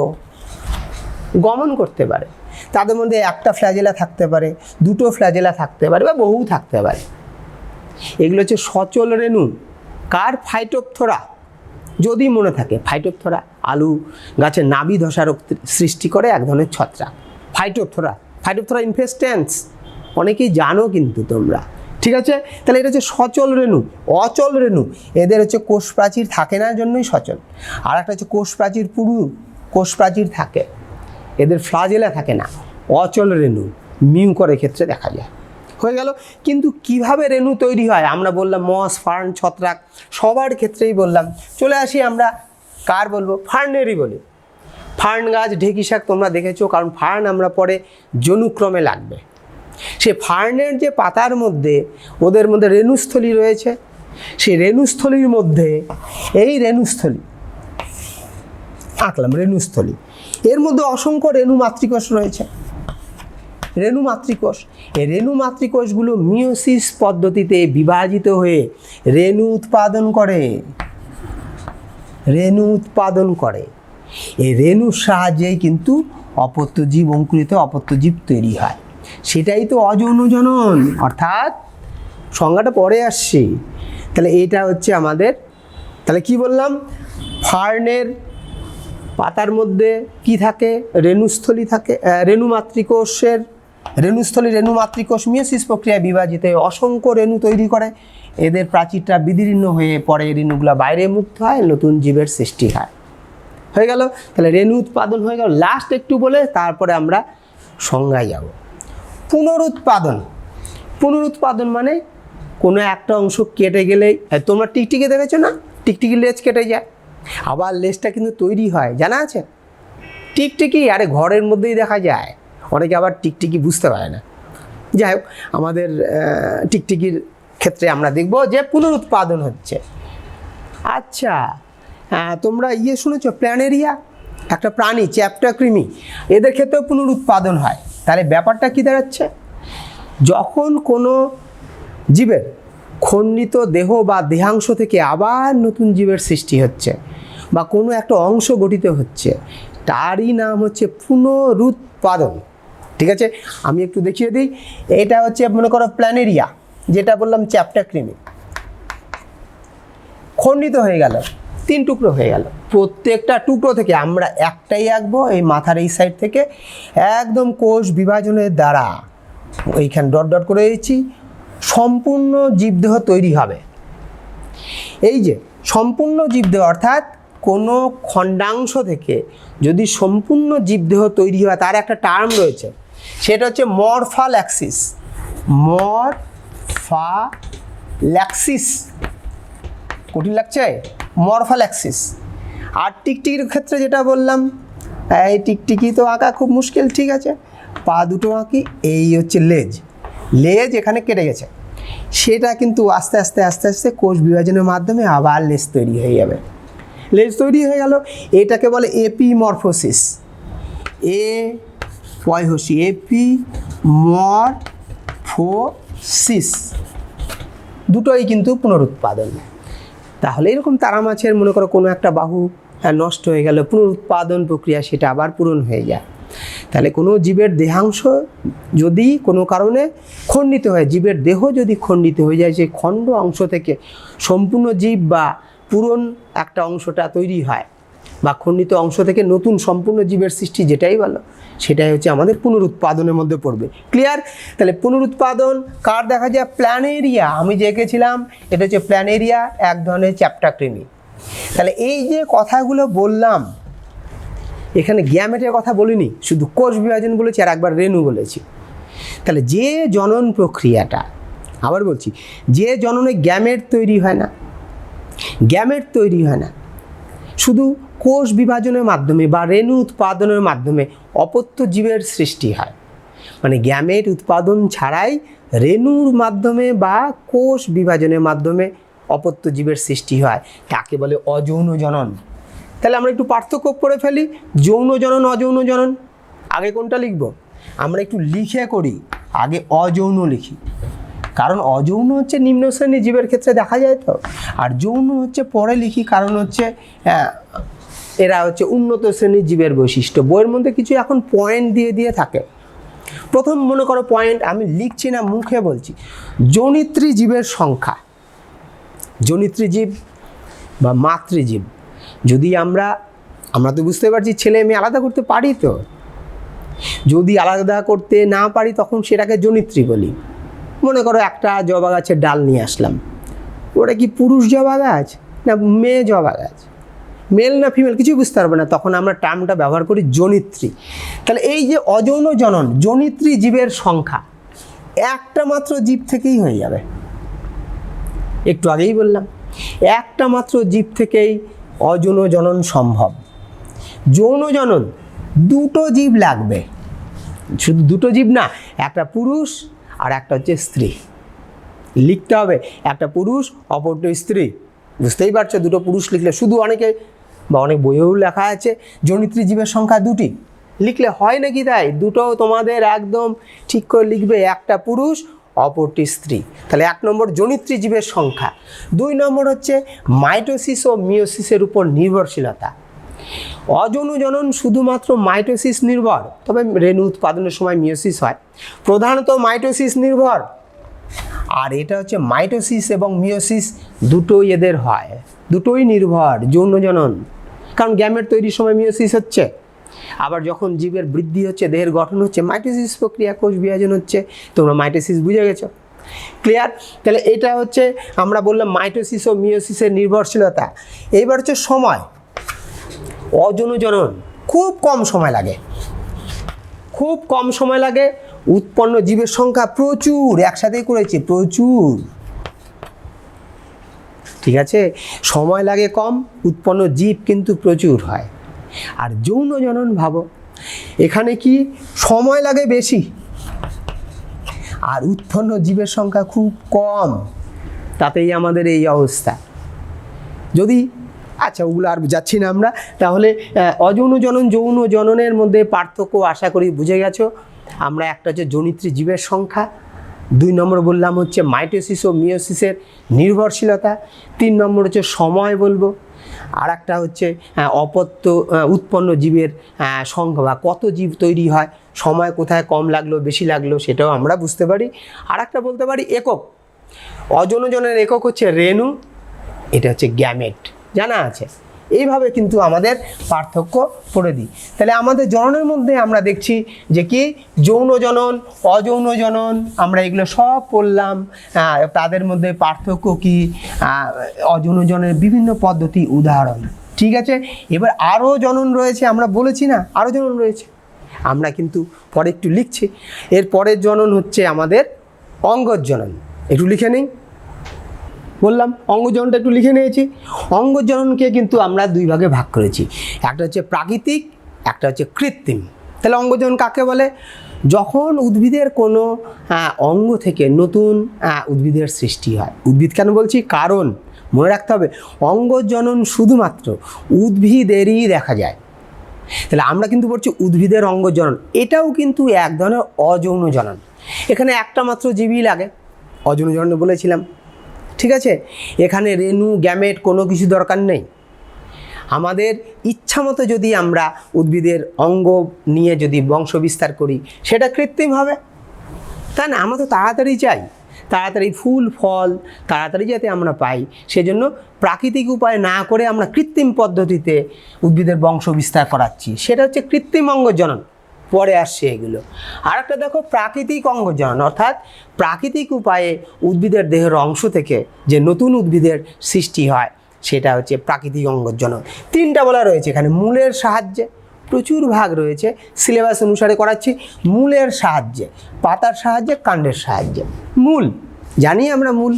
Speaker 2: গমন করতে পারে, তাদের মধ্যে একটা ফ্ল্যাজেলা থাকতে পারে, 2টো ফ্ল্যাজেলা থাকতে পারে, বা বহু থাকতে পারে। এগুলো হচ্ছে সচল রেণু। কার? ফাইটোপথোরা। যদি মনে থাকে, ফাইটোপথোরা আলু গাছের নাভি ধসা রোগ সৃষ্টি করে এক ধরনের ছত্রাক, ফাইটোপথোরা ইনফেস্ট্যান্স। অনেকেই জানো কিন্তু তোমরা, ঠিক আছে? তাহলে এটা হচ্ছে সচল রেণু। অচল রেণু এদের হচ্ছে কোষ প্রাচীর থাকে না, জন্যই সচল। আর একটা হচ্ছে কোষ প্রাচীর পুরু, কোষ প্রাচীর থাকে, এদের ফ্লাজেলা থাকে না। অচল রেণু মিউকরের ক্ষেত্রে দেখা যায়। হয়ে গেল। কিন্তু কিভাবে রেণু তৈরি হয় আমরা বললাম, মস, ফার্ন, ছত্রাক সবার ক্ষেত্রেই বললাম। চলে আসি আমরা কার বলবো? ফার্নেরই বলি। ফার্ন গাছ, ঢেঁকি শাক তোমরা দেখেছো, কারণ ফার্ন আমরা পরে জনুক্রমে লাগবে। সে ফার্নের যে পাতার মধ্যে ওদের মধ্যে রেণুস্থলী রয়েছে, সেই রেণুস্থলীর মধ্যে এই রেণুস্থলী আঁকলাম, রেণুস্থলী। এর মধ্যে অসংখ্য রেণু মাতৃকোষ রয়েছে। রেণু মাতৃকোষ, এই রেণু মাতৃকোষগুলো মিওসিস পদ্ধতিতে বিভাজিত হয়ে রেণু উৎপাদন করে। এই রেণুর সাহায্যেই কিন্তু অপত্যজীব, অঙ্কুরিত অপত্যজীব তৈরি হয়। সেটাই তো অযৌনজনন, অর্থাৎ সংজ্ঞাটা পরে আসছে। তাহলে এটা হচ্ছে আমাদের, তাহলে কি বললাম? ফার্নের পাতার মধ্যে কি থাকে? রেণুস্থলী থাকে। রেণু মাতৃকোষ মিওসিস প্রক্রিয়ায় বিভাজিত হয়ে অসংখ্য রেণু তৈরি করে। এদের প্রাচীরটা বিদীর্ণ হয়ে পরে রেণুগুলো বাইরে মুক্ত হয়, নতুন জীবের সৃষ্টি হয়। হয়ে গেল। তাহলে রেণু উৎপাদন হয়ে গেল। লাস্ট একটু বলে তারপরে আমরা সংজ্ঞায় যাব। পুনরুৎপাদন মানে কোনো একটা অংশ কেটে গেলেই, তোমরা টিকটিকি দেখেছো না? টিকটিকির লেজ কেটে যায়, আবার লেজটা কিন্তু তৈরি হয়, জানা আছে? টিকটিকি আরে ঘরের মধ্যেই দেখা যায়। অনেকে আবার টিকটিকি বুঝতে পারে না। যাই হোক, আমাদের টিকটিকির ক্ষেত্রে আমরা দেখব যে পুনরুৎপাদন হচ্ছে। আচ্ছা, তোমরা শুনেছো প্ল্যানেরিয়া, একটা প্রাণী, চ্যাপ্টা কৃমি, এদের ক্ষেত্রেও পুনরুৎপাদন হয়। তাহলে ব্যাপারটা কী দাঁড়াচ্ছে? যখন কোনো জীবের খণ্ডিত দেহ বা দেহাংশ থেকে আবার নতুন জীবের সৃষ্টি হচ্ছে, বা কোনো একটা অংশ গঠিত হচ্ছে, তারই নাম হচ্ছে পুনরুৎপাদন। ঠিক আছে, আমি একটু দেখিয়ে দিই। এটা হচ্ছে মনে করো প্ল্যানেরিয়া, যেটা বললাম চ্যাপ্টা কৃমি, খণ্ডিত হয়ে গেল, 3 টুকরো হয়ে গেল। প্রত্যেকটা টুকরো থেকে আমরা একটাই আঁকবো, এই মাথার এই সাইড থেকে একদম কোষ বিভাজনের দ্বারা ওইখানে ডট ডট করে দিচ্ছি, সম্পূর্ণ জীবদেহ তৈরি হবে। এই যে সম্পূর্ণ জীবদেহ, অর্থাৎ কোনো খণ্ডাংশ থেকে যদি সম্পূর্ণ জীবদেহ তৈরি হয়, তার একটা টার্ম রয়েছে, সেটা হচ্ছে মরফাল্যাক্সিস। কঠিন লাগছে? মরফাল্যাক্সিস। আর টিকটিকির ক্ষেত্রে যেটা বললাম, এই টিকটিকি তো আঁকা খুব মুশকিল, ঠিক আছে, পা দুটো আঁকি। এই হচ্ছে লেজ এখানে কেটে গেছে, সেটা কিন্তু আস্তে আস্তে কোষ বিভাজনের মাধ্যমে আবার লেজ তৈরি হয়ে যাবে। লেজ তৈরি হয়ে গেল, এটাকে বলে এপিমরফোসিস। এপিমরফোসিস, দুটোই কিন্তু পুনরুৎপাদন। তাহলে এরকম তারা মাছের মনে করো কোনো একটা বাহু নষ্ট হয়ে গেল, পুনরুৎপাদন প্রক্রিয়া সেটা আবার পূরণ হয়ে যায়। তাহলে কোনো জীবের দেহাংশ যদি কোনো কারণে খণ্ডিত হয়, জীবের দেহ যদি খণ্ডিত হয়ে যায়, সেই খণ্ড অংশ থেকে সম্পূর্ণ জীব বা পূরণ একটা অংশটা তৈরি হয়, বা খণ্ডিত অংশ থেকে নতুন সম্পূর্ণ জীবের সৃষ্টি, যেটাই বলো সেটাই হচ্ছে আমাদের পুনরুৎপাদনের মধ্যে পড়বে। ক্লিয়ার? তাহলে পুনরুৎপাদন কার দেখা যায়? প্ল্যানেরিয়া। আমি যে এঁকেছিলাম এটা হচ্ছে প্ল্যানেরিয়া, এক ধরনের চ্যাপ্টাকৃমি। তাহলে এই যে কথাগুলো বললাম, এখানে গ্যামেটের কথা বলিনি, শুধু কোষ বিভাজন বলেছি আর একবার রেণু বলেছি। তাহলে যে জনন প্রক্রিয়াটা, আবার বলছি, যে জননে গ্যামেট তৈরি হয় না, গ্যামেট তৈরি হয় না, শুধু কোষ বিভাজনের মাধ্যমে বা রেণু উৎপাদনের মাধ্যমে অপত্য জীবের সৃষ্টি হয়। মানে গ্যামেট উৎপাদন ছাড়াই রেণুর মাধ্যমে বা কোষ বিভাজনের মাধ্যমে অপত্য জীবের সৃষ্টি হয়, তাকে বলে অযৌন জনন। তাহলে আমরা একটু পার্থক্য করে ফেলি, যৌন জনন অযৌন জনন। আগে কোনটা লিখব? আমরা একটু লিখে করি, আগে অযৌন লিখি, কারণ অযৌন হচ্ছে নিম্ন শ্রেণীর জীবের ক্ষেত্রে দেখা যায় তো, আর যৌন হচ্ছে পরে লিখি, কারণ হচ্ছে এরা হচ্ছে উন্নত শ্রেণীর জীবের বৈশিষ্ট্য। বইয়ের মধ্যে কিছু এখন পয়েন্ট দিয়ে দিয়ে থাকে। প্রথম মনে করো পয়েন্ট, আমি লিখছি না, মুখে বলছি, জনিত্রী জীবের সংখ্যা। জনিত্রী জীব বা মাতৃজীব, যদি আমরা তো বুঝতে পারছি ছেলে মেয়ে আলাদা করতে পারি, তো যদি আলাদা করতে না পারি তখন সেটাকে জনিত্রী বলি। মনে করো একটা জবা গাছের ডাল নিয়ে আসলাম, ওটা কি পুরুষ জবা গাছ না মেয়ে জবা গাছ, মেল না ফিমেল কিছু বুঝতে পারবে না, তখন আমরা টার্মটা ব্যবহার করি জনিত্রী। তাহলে এই যে অযৌন জনন, জনিত্রী জীবের সংখ্যা একটা মাত্র জীব থেকেই হয়ে যাবে। একটু আগেই বললাম, একটা মাত্র জীব থেকেই অযৌন জনন সম্ভব। যৌন জনন দুটো জীব লাগবে, শুধু দুটো জীব না, একটা পুরুষ আর একটা হচ্ছে স্ত্রী। লিখতে হবে একটা পুরুষ অপরটা স্ত্রী, বুঝতেই পারছো, দুটো পুরুষ লিখলে শুধু অনেকে বা অনেক বইয়েও লেখা আছে জনিত্রী জীবের সংখ্যা দুটি, লিখলে হয় নাকি? তাই দুটো তোমাদের একদম ঠিক করে লিখবে, একটা পুরুষ অপরটি স্ত্রী। তাহলে 1 নম্বর জনিত্রী জীবের সংখ্যা। 2 নম্বর হচ্ছে মাইটোসিস ও মিওসিসের উপর নির্ভরশীলতা। অযৌন জনন শুধুমাত্র মাইটোসিস নির্ভর, তবে রেণু উৎপাদনের সময় মিওসিস হয়, প্রধানত মাইটোসিস নির্ভর। আর এটা হচ্ছে মাইটোসিস এবং মিওসিস দুটোই এদের হয়, দুটোই নির্ভর যৌন জনন, কারণ গ্যামেট তৈরির সময় মিওসিস হচ্ছে, আবার যখন জীবের বৃদ্ধি হচ্ছে, দেহের গঠন হচ্ছে, মাইটোসিস প্রক্রিয়া, কোষ বিভাজন হচ্ছে। তোমরা মাইটোসিস বুঝে গেছো? ক্লিয়ার? তাহলে এটা হচ্ছে আমরা বললাম মাইটোসিস ও মিওসিসের নির্ভরশীলতা। এইবার হচ্ছে সময়। অযৌন জনন খুব কম সময় লাগে, খুব কম সময় লাগে, উৎপন্ন জীবের সংখ্যা প্রচুর, একসাথেই করেছি প্রচুর, ঠিক আছে? সময় লাগে কম, উৎপন্ন জীব কিন্তু প্রচুর হয়। আর যৌন জনন ভাবো, এখানে কি সময় লাগে বেশি আর উৎপন্ন জীবের সংখ্যা খুব কম, তাতেই আমাদের এই অবস্থা। যদি আচ্ছা ওগুলো আর যাচ্ছি না আমরা, তাহলে অযৌন জনন যৌন জননের মধ্যে পার্থক্য আশা করি বুঝে গেছো। আমরা একটা হচ্ছে জনিত্রী জীবের সংখ্যা, 2 নম্বর বললাম হচ্ছে মাইটোসিস ও মিওসিসের নির্ভরশীলতা, 3 নম্বর হচ্ছে সময় বলবো, আর একটা হচ্ছে অপত্য উৎপন্ন জীবের সংখ্যা বা কত জীব তৈরি হয়, সময় কোথায় কম লাগলো বেশি লাগলো সেটাও আমরা বুঝতে পারি। আর একটা বলতে পারি একক, অযৌন জননের একক হচ্ছে রেণু, এটা হচ্ছে গ্যামেট, জানা আছে। এইভাবে কিন্তু আমাদের পার্থক্য করে দিই। তাহলে আমাদের জননের মধ্যে আমরা দেখছি যে কি যৌন জনন অযৌন জনন, আমরা এগুলো সব পড়লাম, তাদের মধ্যে পার্থক্য কি, অযৌন জননের বিভিন্ন পদ্ধতি, উদাহরণ, ঠিক আছে? এবার আরও জনন রয়েছে, আমরা বলেছি না আরও জনন রয়েছে, আমরা কিন্তু পরে একটু লিখছি। এর পরের জনন হচ্ছে আমাদের অঙ্গজনন, একটু লিখে নিই। বললাম অঙ্গজননটা একটু লিখে নিয়েছি। অঙ্গজননকে কিন্তু আমরা 2 ভাগে ভাগ করেছি, একটা হচ্ছে প্রাকৃতিক, একটা হচ্ছে কৃত্রিম। তাহলে অঙ্গজনন কাকে বলে? যখন উদ্ভিদের কোনো অঙ্গ থেকে নতুন উদ্ভিদের সৃষ্টি হয়। উদ্ভিদ কেন বলছি? কারণ মনে রাখতে হবে অঙ্গজনন শুধুমাত্র উদ্ভিদেরই দেখা যায়। তাহলে আমরা কিন্তু বলছি উদ্ভিদের অঙ্গজনন, এটাও কিন্তু এক ধরনের অযৌন জনন। এখানে একটা মাত্র জীবই লাগে, অযৌন জনন বলেছিলাম। ঠিক আছে, এখানে রেণু গ্যামেট কোনো কিছু দরকার নেই। আমাদের ইচ্ছা মতো যদি আমরা উদ্ভিদের অঙ্গ নিয়ে যদি বংশ বিস্তার করি সেটা কৃত্রিম হবে, তাই না? আমরা তো তাড়াতাড়ি চাই, তাড়াতাড়ি ফুল ফল তাড়াতাড়ি যাতে আমরা পাই, সেজন্য প্রাকৃতিক উপায় না করে আমরা কৃত্রিম পদ্ধতিতে উদ্ভিদের বংশ বিস্তার করাচ্ছি, সেটা হচ্ছে কৃত্রিম অঙ্গজনন। পরে আসছে এগুলো। আর একটা দেখো প্রাকৃতিক অঙ্গজনন, অর্থাৎ প্রাকৃতিক উপায়ে উদ্ভিদের দেহের অংশ থেকে যে নতুন উদ্ভিদের সৃষ্টি হয় সেটা হচ্ছে প্রাকৃতিক অঙ্গজনন। 3টা বলা রয়েছে এখানে। মূলের সাহায্যে, প্রচুর ভাগ রয়েছে, সিলেবাস অনুসারে করাচ্ছি। মূলের সাহায্যে, পাতার সাহায্যে, কাণ্ডের সাহায্যে। মূল জানি আমরা, মূল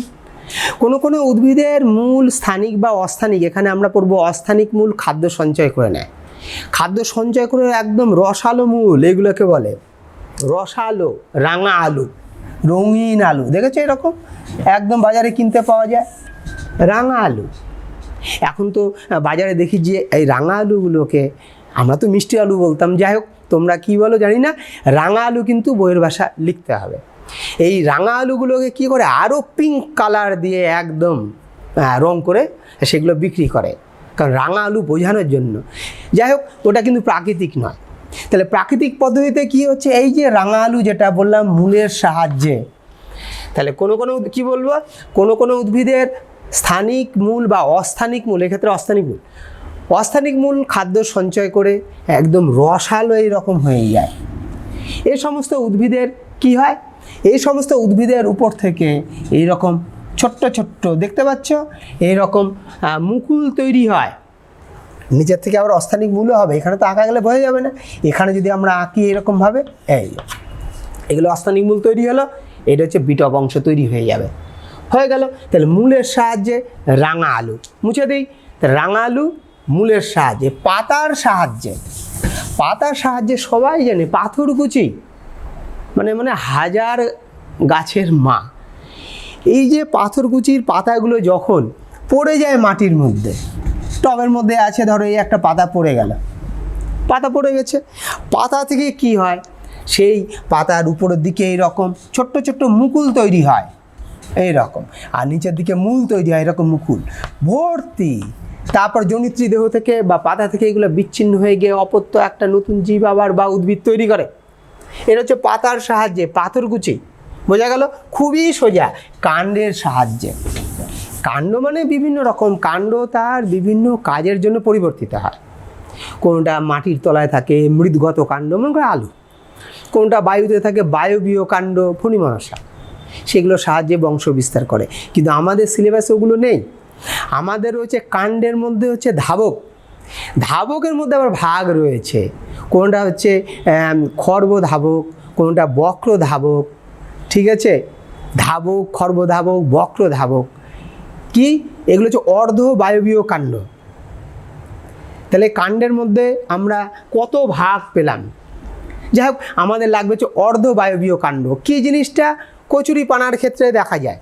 Speaker 2: কোনো উদ্ভিদের মূল স্থানিক বা অস্থানিক, এখানে আমরা পড়বো অস্থানিক মূল খাদ্য সঞ্চয় করে নেয়, খাদ্য সঞ্চয় করে একদম রসালো মূল, এগুলোকে বলে রসালো। রাঙা আলু, রঙিন আলু দেখেছো এরকম একদম বাজারে কিনতে পাওয়া যায়, রাঙা আলু। এখন তো বাজারে দেখি যে এই রাঙা আলুগুলোকে আমরা তো মিষ্টি আলু বলতাম, যাই হোক তোমরা কি বলো জানি না, রাঙা আলু কিন্তু বইয়ের ভাষা লিখতে হবে। এই রাঙা আলুগুলোকে কী করে আরও পিঙ্ক কালার দিয়ে একদম রং করে সেগুলো বিক্রি করে, কারণ রাঙা আলু বোঝানোর জন্য। যাই হোক, ওটা কিন্তু প্রাকৃতিক নয়। তাহলে প্রাকৃতিক পদ্ধতিতে কি হচ্ছে, এই যে রাঙা আলু যেটা বললাম মূলের সাহায্যে, তাহলে কোনো কী বলবো, কোনো উদ্ভিদের স্থানিক মূল বা অস্থানিক মূল, এক্ষেত্রে অস্থানিক মূল খাদ্য সঞ্চয় করে একদম রসালো এইরকম হয়ে যায়। এই সমস্ত উদ্ভিদের কি হয়, এই সমস্ত উদ্ভিদের উপর থেকে এইরকম ছোট্ট ছোট্ট দেখতে পাচ্ছ এইরকম মুকুল তৈরি হয়। নিচের থেকে আবার অস্থানিক মূলও হবে, এখানে তো আঁকা গেলে বোঝা যাবে না, এখানে যদি আমরা আঁকি এরকমভাবে, এগুলো অস্থানিক মূল তৈরি হলো, এটা হচ্ছে বিটপ অংশ তৈরি হয়ে যাবে, হয়ে গেল। তাহলে মূলের সাহায্যে রাঙা আলু, মুছে দিই, রাঙা আলু মূলের সাহায্যে। পাতার সাহায্যে সবাই জানে পাথরকুচি মানে হাজার গাছের মা। এই যে পাথরকুচির পাতাগুলো যখন পড়ে যায় মাটির মধ্যে, টবের মধ্যে আছে, ধরো এই একটা পাতা পড়ে গেল, পাতা পড়ে গেছে, পাতা থেকে কি হয়, সেই পাতার উপরের দিকে এইরকম ছোট্ট ছোট্ট মুকুল তৈরি হয় এইরকম, আর নিচের দিকে মূল তৈরি হয় এরকম মুকুল ভর্তি। তারপর জনিত্রী দেহ থেকে বা পাতা থেকে এগুলো বিচ্ছিন্ন হয়ে গিয়ে অপত্য একটা নতুন জীব আবার বা উদ্ভিদ তৈরি করে। এটা হচ্ছে পাতার সাহায্যে, পাথরকুচি, বোঝা গেল? খুবই সোজা। কাণ্ডের সাহায্যে, কাণ্ড মানে বিভিন্ন রকম কাণ্ড, তার বিভিন্ন কাজের জন্য পরিবর্তিত হয়। কোনটা মাটির তলায় থাকে মৃদগত কাণ্ড, মনে করে আলু, কোনটা বায়ুতে থাকে বায়বীয় কাণ্ড, ফণিমনসা, সেগুলো সাহায্যে বংশ বিস্তার করে। কিন্তু আমাদের সিলেবাসে ওগুলো নেই। আমাদের রয়েছে কাণ্ডের মধ্যে হচ্ছে ধাবক, ধাবকের মধ্যে আবার ভাগ রয়েছে, কোনটা হচ্ছে খর্বধাবক, কোনটা বক্রধাবক, ঠিক আছে? ধাবক, খর্বধাবক, বক্রধাবক কি, এগুলো হচ্ছে অর্ধ বায়বীয় কাণ্ড। তাহলে কাণ্ডের মধ্যে আমরা কত ভাগ পেলাম? যাই হোক, আমাদের লাগবে হচ্ছে অর্ধ বায়বীয় কাণ্ড। কী জিনিসটা কচুরিপানার ক্ষেত্রে দেখা যায়,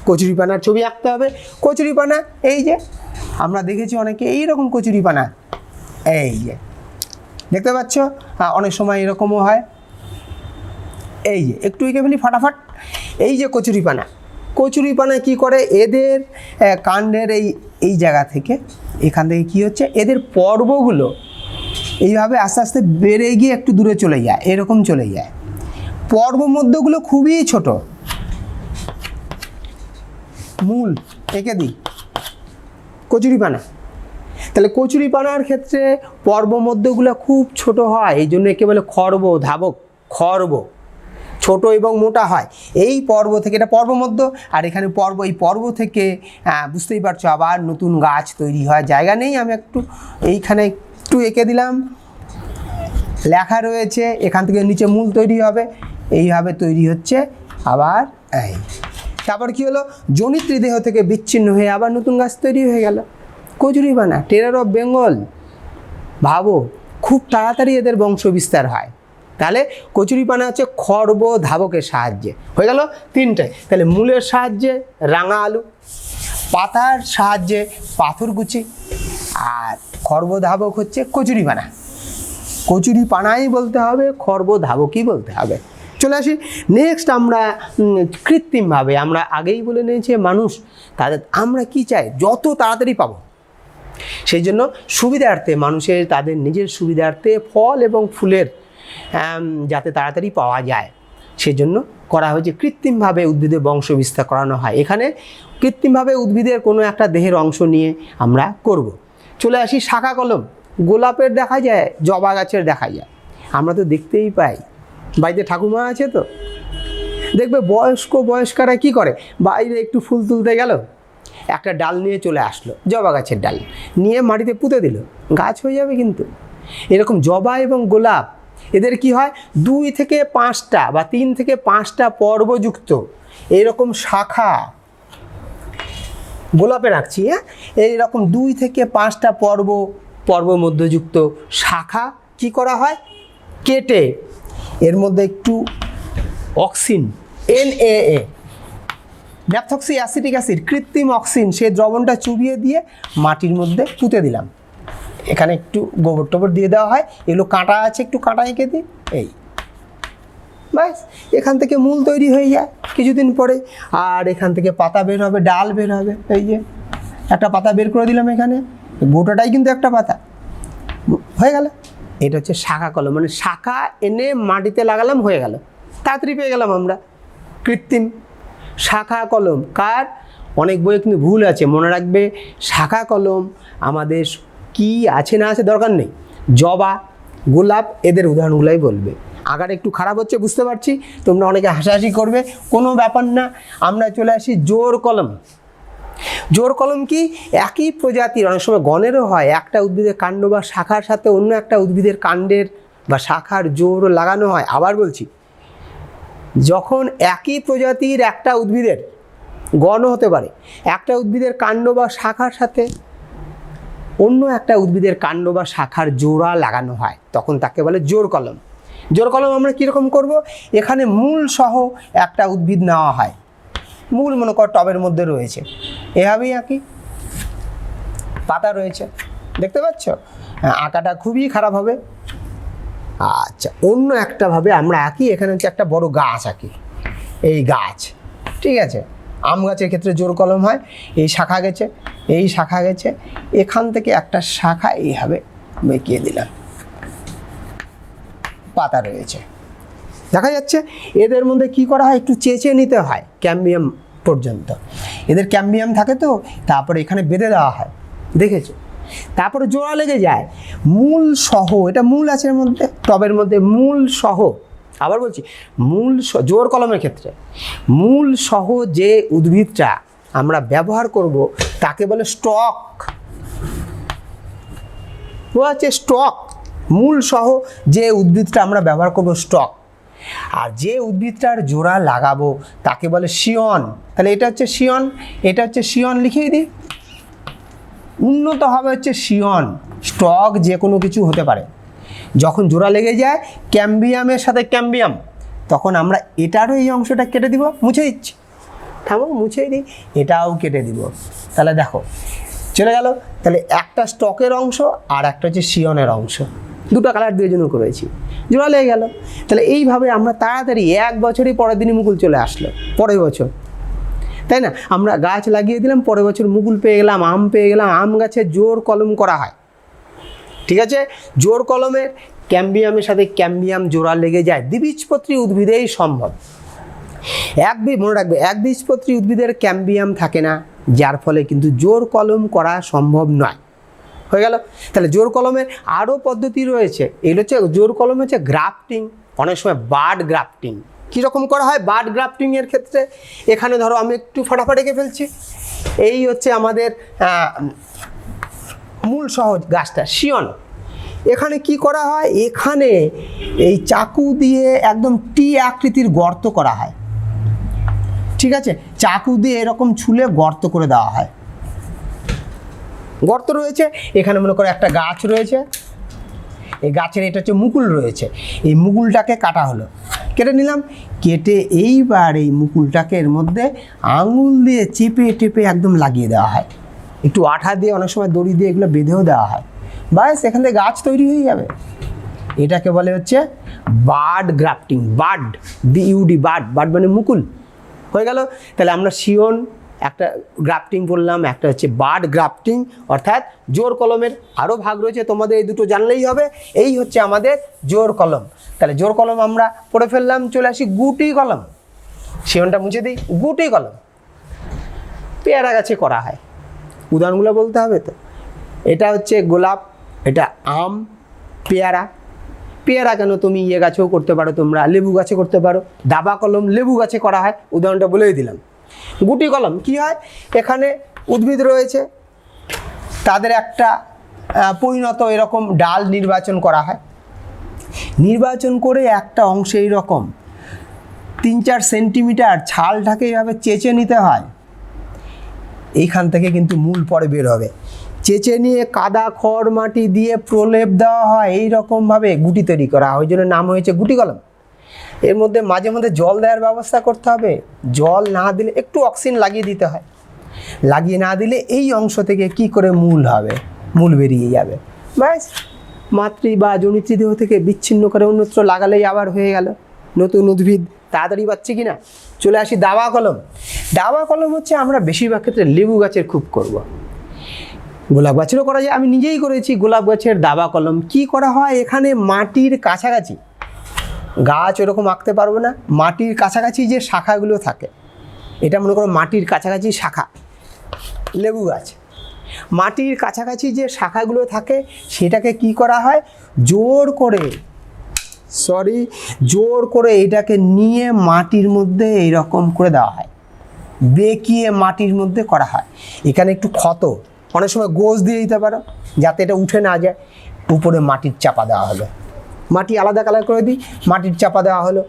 Speaker 2: কচুরিপানার ছবি আঁকতে হবে। কচুরিপানা এই যে আমরা দেখেছি অনেকে এইরকম কচুরিপানা, এই যে দেখতে পাচ্ছ, অনেক সময় এরকমও হয়, এই যে একটু এঁকে ফেলি ফাটাফাট, এই যে কচুরিপানা, কচুরিপানা কি করে, এদের কাণ্ডের এই জায়গা থেকে, এখান থেকে কি হচ্ছে, এদের পর্বগুলো এইভাবে আস্তে আস্তে বেড়ে গিয়ে একটু দূরে চলে যায়, এরকম চলে যায়। পর্ব মধ্যগুলো খুবই ছোট, মূল এঁকে দিই কচুরিপানা। তাহলে কচুরিপানার ক্ষেত্রে পর্ব মধ্যগুলো খুব ছোট হয়, এই জন্য একে বলে খর্ব ধাবক। খর্ব ছোট এবং মোটা হয় এই পর্ব থেকে, এটা পর্ব মধ্য, আর এখানে পর্ব, এই পর্ব থেকে বুঝতেই পারছো আবার নতুন গাছ তৈরি হয়। জায়গা নেই, আমি এইখানে একটু এঁকে দিলাম, লেখা রয়েছে, এখান থেকে নিচে মূল তৈরি হবে, এইভাবে তৈরি হচ্ছে আবার এই। তারপর কি হলো, জনিত্রী দেহ থেকে বিচ্ছিন্ন হয়ে আবার নতুন গাছ তৈরি হয়ে গেল। কচুরিপানা, টেরার অফ বেঙ্গল, ভাবো খুব তাড়াতাড়ি এদের বংশ বিস্তার হয়। তাহলে কচুরিপানা হচ্ছে খর্ব ধাবকের সাহায্যে, হয়ে গেল 3টে। তাহলে মূলের সাহায্যে রাঙা আলু, পাতার সাহায্যে পাথরকুচি, আর খর্ব ধাবক হচ্ছে কচুরিপানা। কচুরিপানাই বলতে হবে, খর্ব ধাবকই বলতে হবে, চলে আসি নেক্সট আমরা কৃত্রিমভাবে, আমরা আগেই বলে নিয়েছি মানুষ তাদের আমরা কি চাই যত তাড়াতাড়ি পাবো, সেই জন্য সুবিধার্থে মানুষের তাদের নিজের সুবিধার্থে ফল এবং ফুলের যাতে তাড়াতাড়ি পাওয়া যায় সেই জন্য করা হয়েছে কৃত্রিমভাবে উদ্ভিদের বংশ বিস্তার করানো হয়। এখানে কৃত্রিমভাবে উদ্ভিদের কোনো একটা দেহের অংশ নিয়ে আমরা করব। চলে আসি শাখা কলম। গোলাপের দেখা যায়, জবা গাছের দেখা যায়, আমরা তো দেখতেই পাই, বাড়িতে ঠাকুমা আছে তো দেখবে বয়স্করা কি করে, বাইরে একটু ফুল তুলতে গেল, একটা ডাল নিয়ে চলে আসলো, জবা গাছের ডাল নিয়ে মাটিতে পুঁতে দিল, গাছ হয়ে যাবে। কিন্তু এরকম জবা এবং গোলাপ এদের কি হয় 2 থেকে 5টা বা 3 থেকে 5টা পর্বযুক্ত এইরকম শাখা, গোলাপে রাখছি হ্যাঁ, এইরকম 2 থেকে 5টা পর্ব মধ্যযুক্ত শাখা কি করা হয়, কেটে এর মধ্যে একটু অক্সিন NaA ন্যাপথক্সি অ্যাসিটিক অ্যাসিড কৃত্রিম অক্সিন সে দ্রবণটা চুবিয়ে দিয়ে মাটির মধ্যে পুঁতে দিলাম। এখানে একটু গোবর টোবর দিয়ে দেওয়া হয়, এগুলো কাঁটা আছে একটু কাঁটা এঁকে দিই, এই ব্যাস এখান থেকে মূল তৈরি হয়ে যায় কিছুদিন পরে। আর এখান থেকে পাতা বের হবে, ডাল বের হবে, এই যে একটা পাতা বের করে দিলাম, এখানে গোটাটাই কিন্তু একটা পাতা হয়ে গেল। এটা হচ্ছে শাখা কলম, মানে শাখা এনে মাটিতে লাগালাম, হয়ে গেল, তাড়াতাড়ি পেয়ে গেলাম আমরা কৃত্রিম শাখা কলম। কার অনেক বইয়ে কিন্তু ভুল আছে, মনে রাখবে শাখা কলম আমাদের কি আছে না আছে দরকার নেই, জবা গোলাপ এদের উদাহরণগুলোই বলবে। আগার একটু খারাপ হচ্ছে বুঝতে পারছি, তোমরা অনেকে হাসাহাসি করবে, কোনো ব্যাপার না। আমরা চলে আসি জোড় কলম। জোড় কলম কি, একই প্রজাতির, অনেক সময় গণেরও হয়, একটা উদ্ভিদের কাণ্ড বা শাখার সাথে অন্য একটা উদ্ভিদের কাণ্ডের বা শাখার জোড় লাগানো হয়। আবার বলছি, যখন একই প্রজাতির একটা উদ্ভিদের গণ হতে পারে, একটা উদ্ভিদের কাণ্ড বা শাখার সাথে অন্য একটা উদ্ভিদের কাণ্ড বা শাখার জোড়া লাগানো হয়, তখন তাকে বলে জোড় কলম। জোড় কলম আমরা কীরকম করব, এখানে মূল সহ একটা উদ্ভিদ নেওয়া হয়, মূল মনে কর টবের মধ্যে রয়েছে, এভাবেই আঁকি, পাতা রয়েছে দেখতে পাচ্ছ, আঁকাটা খুবই খারাপ হবে। আচ্ছা, অন্য একটাভাবে আমরা আঁকি, এখানে হচ্ছে একটা বড় গাছ আঁকি, এই গাছ, ঠিক আছে। আম গাছের ক্ষেত্রে জোড় কলম হয়, এই শাখা গেছে, এই শাখা গেছে, এখান থেকে একটা শাখা এইভাবে বেঁকিয়ে দিলাম, পাতা রয়েছে দেখা যাচ্ছে। এদের মধ্যে কি করা হয়, একটু চেঁচে নিতে হয় ক্যাম্বিয়াম পর্যন্ত, এদের ক্যাম্বিয়াম থাকে তো, তারপরে এখানে বেঁধে দেওয়া হয়, দেখেছো, তারপরে জোড়া লেগে যায় মূল সহ, এটা মূল আছে এর মধ্যে, টবের মধ্যে মূল সহ। আবার বলছি, মূল জোড় কলমের ক্ষেত্রে মূল সহ যে উদ্ভিদটা আমরা ব্যবহার করব তাকে বলে স্টক, ও আছে স্টক, মূল সহ যে উদ্ভিদটা আমরা ব্যবহার করব স্টক। আর যে উদ্ভিদটার জোড়া লাগাবো তাকে বলে শিয়ন। তাহলে এটা হচ্ছে শিয়ন, এটা হচ্ছে শিয়ন, লিখিয়ে দিই, উন্নত হবে হচ্ছে শিয়ন। স্টক যে কোনো কিছু হতে পারে, যখন জোড়া লেগে যায় ক্যাম্বিয়ামের সাথে ক্যাম্বিয়াম, তখন আমরা এটারও এই অংশটা কেটে দিব, মুছে দিচ্ছি, থামো মুছেই দিই, এটাও কেটে দিব। তাহলে দেখো চলে গেল, তাহলে একটা স্টকের অংশ আর একটা হচ্ছে শিয়নের অংশ, দুটো কালার দিয়ে জন্য করেছি, জোড়া লেগে গেল। তাহলে এইভাবে আমরা তাড়াতাড়ি 1 বছরই পরের দিনই মুকুল চলে আসলো, পরের বছর, তাই না, আমরা গাছ লাগিয়ে দিলাম, পরের বছর মুকুল পেয়ে গেলাম, আম পেয়ে গেলাম। আম গাছে জোড় কলম করা হয়, ঠিক আছে। জোড় কলমের ক্যাম্বিয়ামের সাথে ক্যাম্বিয়াম জোড়া লেগে যায়, দ্বিবীজপত্রী উদ্ভিদেই সম্ভব। মনে রাখবে, একবীজপত্রী উদ্ভিদের ক্যাম্বিয়াম থাকে না, যার ফলে কিন্তু জোড় কলম করা সম্ভব নয়, হয়ে গেল। তাহলে জোড় কলমের আরও পদ্ধতি রয়েছে, এগুলো হচ্ছে জোড় কলম হচ্ছে গ্রাফটিং, অনেক সময় বার্ড গ্রাফটিং। কীরকম করা হয় বার্ড গ্রাফটিংয়ের ক্ষেত্রে, এখানে ধরো আমি একটু ফটাফট এঁকে ফেলছি, এই হচ্ছে আমাদের মূল সহজ গাছটা শিয়ন। এখানে কি করা হয়, এখানে এই চাকু দিয়ে একদম টি আকৃতির গর্ত করা হয়, ঠিক আছে, চাকু দিয়ে এরকম ছুলে গর্ত করে দেওয়া হয়, গর্ত রয়েছে, এখানে মনে করো একটা গাছ রয়েছে, এই গাছের এটা হচ্ছে মুকুল রয়েছে, এই মুকুলটাকে কাটা হলো, কেটে নিলাম, কেটে এইবার এই মুকুলটাকে এর মধ্যে আঙুল দিয়ে চেপে টেপে একদম লাগিয়ে দেওয়া হয়, একটু আঠা দিয়ে, অনেক সময় দড়ি দিয়ে এগুলো বেঁধেও দেওয়া হয়, ব্যাস এখান থেকে গাছ তৈরি হয়ে যাবে। এটাকে বলে হচ্ছে bird grafting, bird বিইউডি, bird, bird মানে মুকুল হয়ে গেল। তাহলে আমরা শিওন একটা গ্রাফটিং বললাম, একটা হচ্ছে বার্ড গ্রাফটিং, অর্থাৎ জোর কলমের আরও ভাগ রয়েছে, তোমাদের এই দুটো জানলেই হবে। এই হচ্ছে আমাদের জোর কলম। তাহলে জোর কলম আমরা পড়ে ফেললাম, চলে আসি গুটি কলম। শিওনটা মুছে দিই। গুটি কলম পেয়ারা গাছে করা হয়, উদাহরণগুলো বলতে হবে তো। এটা হচ্ছে গোলাপ, এটা আম, পেয়ারা। পেয়ারা কেন, তুমি ইয়ে গাছেও করতে পারো, তোমরা লেবু গাছে করতে পারো। দাবা কলম লেবু গাছে করা হয়, উদাহরণটা বলেই দিলাম। গুটি কলম কি হয়, এখানে উদ্ভিদ রয়েছে, তাদের একটা পরিণত এরকম ডাল নির্বাচন করা হয়। নির্বাচন করে একটা অংশে এইরকম 3-4 সেন্টিমিটার ছালটাকে এইভাবে চেঁচে নিতে হয়। এইখান থেকে কিন্তু মূল পরে বের হবে। চেঁচে নিয়ে কাদা খড় মাটি দিয়ে প্রলেপ দেওয়া হয়, এইরকমভাবে গুটি তৈরি করা হয়, ওই জন্য নাম হয়েছে গুটি কলম। এর মধ্যে মাঝে মধ্যে জল দেওয়ার ব্যবস্থা করতে হবে, জল না দিলে একটু অক্সিজেন লাগিয়ে দিতে হয়, লাগিয়ে না দিলে এই অংশ থেকে কি করে মূল হবে, মূল বেরিয়ে যাবে, ব্যাস মাতৃ বা জনিত্রী দেহ থেকে বিচ্ছিন্ন করে অন্যত্র লাগালেই আবার হয়ে গেল নতুন উদ্ভিদ। তাড়াতাড়ি পাচ্ছি কিনা, চলে আসি দাবা কলম। দাবা কলম হচ্ছে আমরা বেশিরভাগ ক্ষেত্রে লেবু গাছের খুব করব, গোলাপ গাছেরও করা যায়, আমি নিজেই করেছি গোলাপ গাছের দাবা কলম। কি করা হয়, এখানে মাটির কাছাকাছি, গাছ ওরকম আঁকতে পারবো না, মাটির কাছাকাছি যে শাখাগুলো থাকে, এটা মনে করো মাটির কাছাকাছি শাখা, লেবু গাছ, মাটির কাছাকাছি যে শাখাগুলো থাকে সেটাকে কি করা হয়, জোর করে এটাকে নিয়ে মাটির মধ্যে এইরকম করে দেওয়া হয়, বেঁকিয়ে মাটির মধ্যে করা হয়। এখানে একটু ক্ষত, অনেক সময় গোজ দিয়ে দিতে পারো যাতে এটা উঠে না যায়। উপরে মাটির চাপা দেওয়া হলো, মাটি আলাদা কালার করে দিই, মাটির চাপা দেওয়া হলো।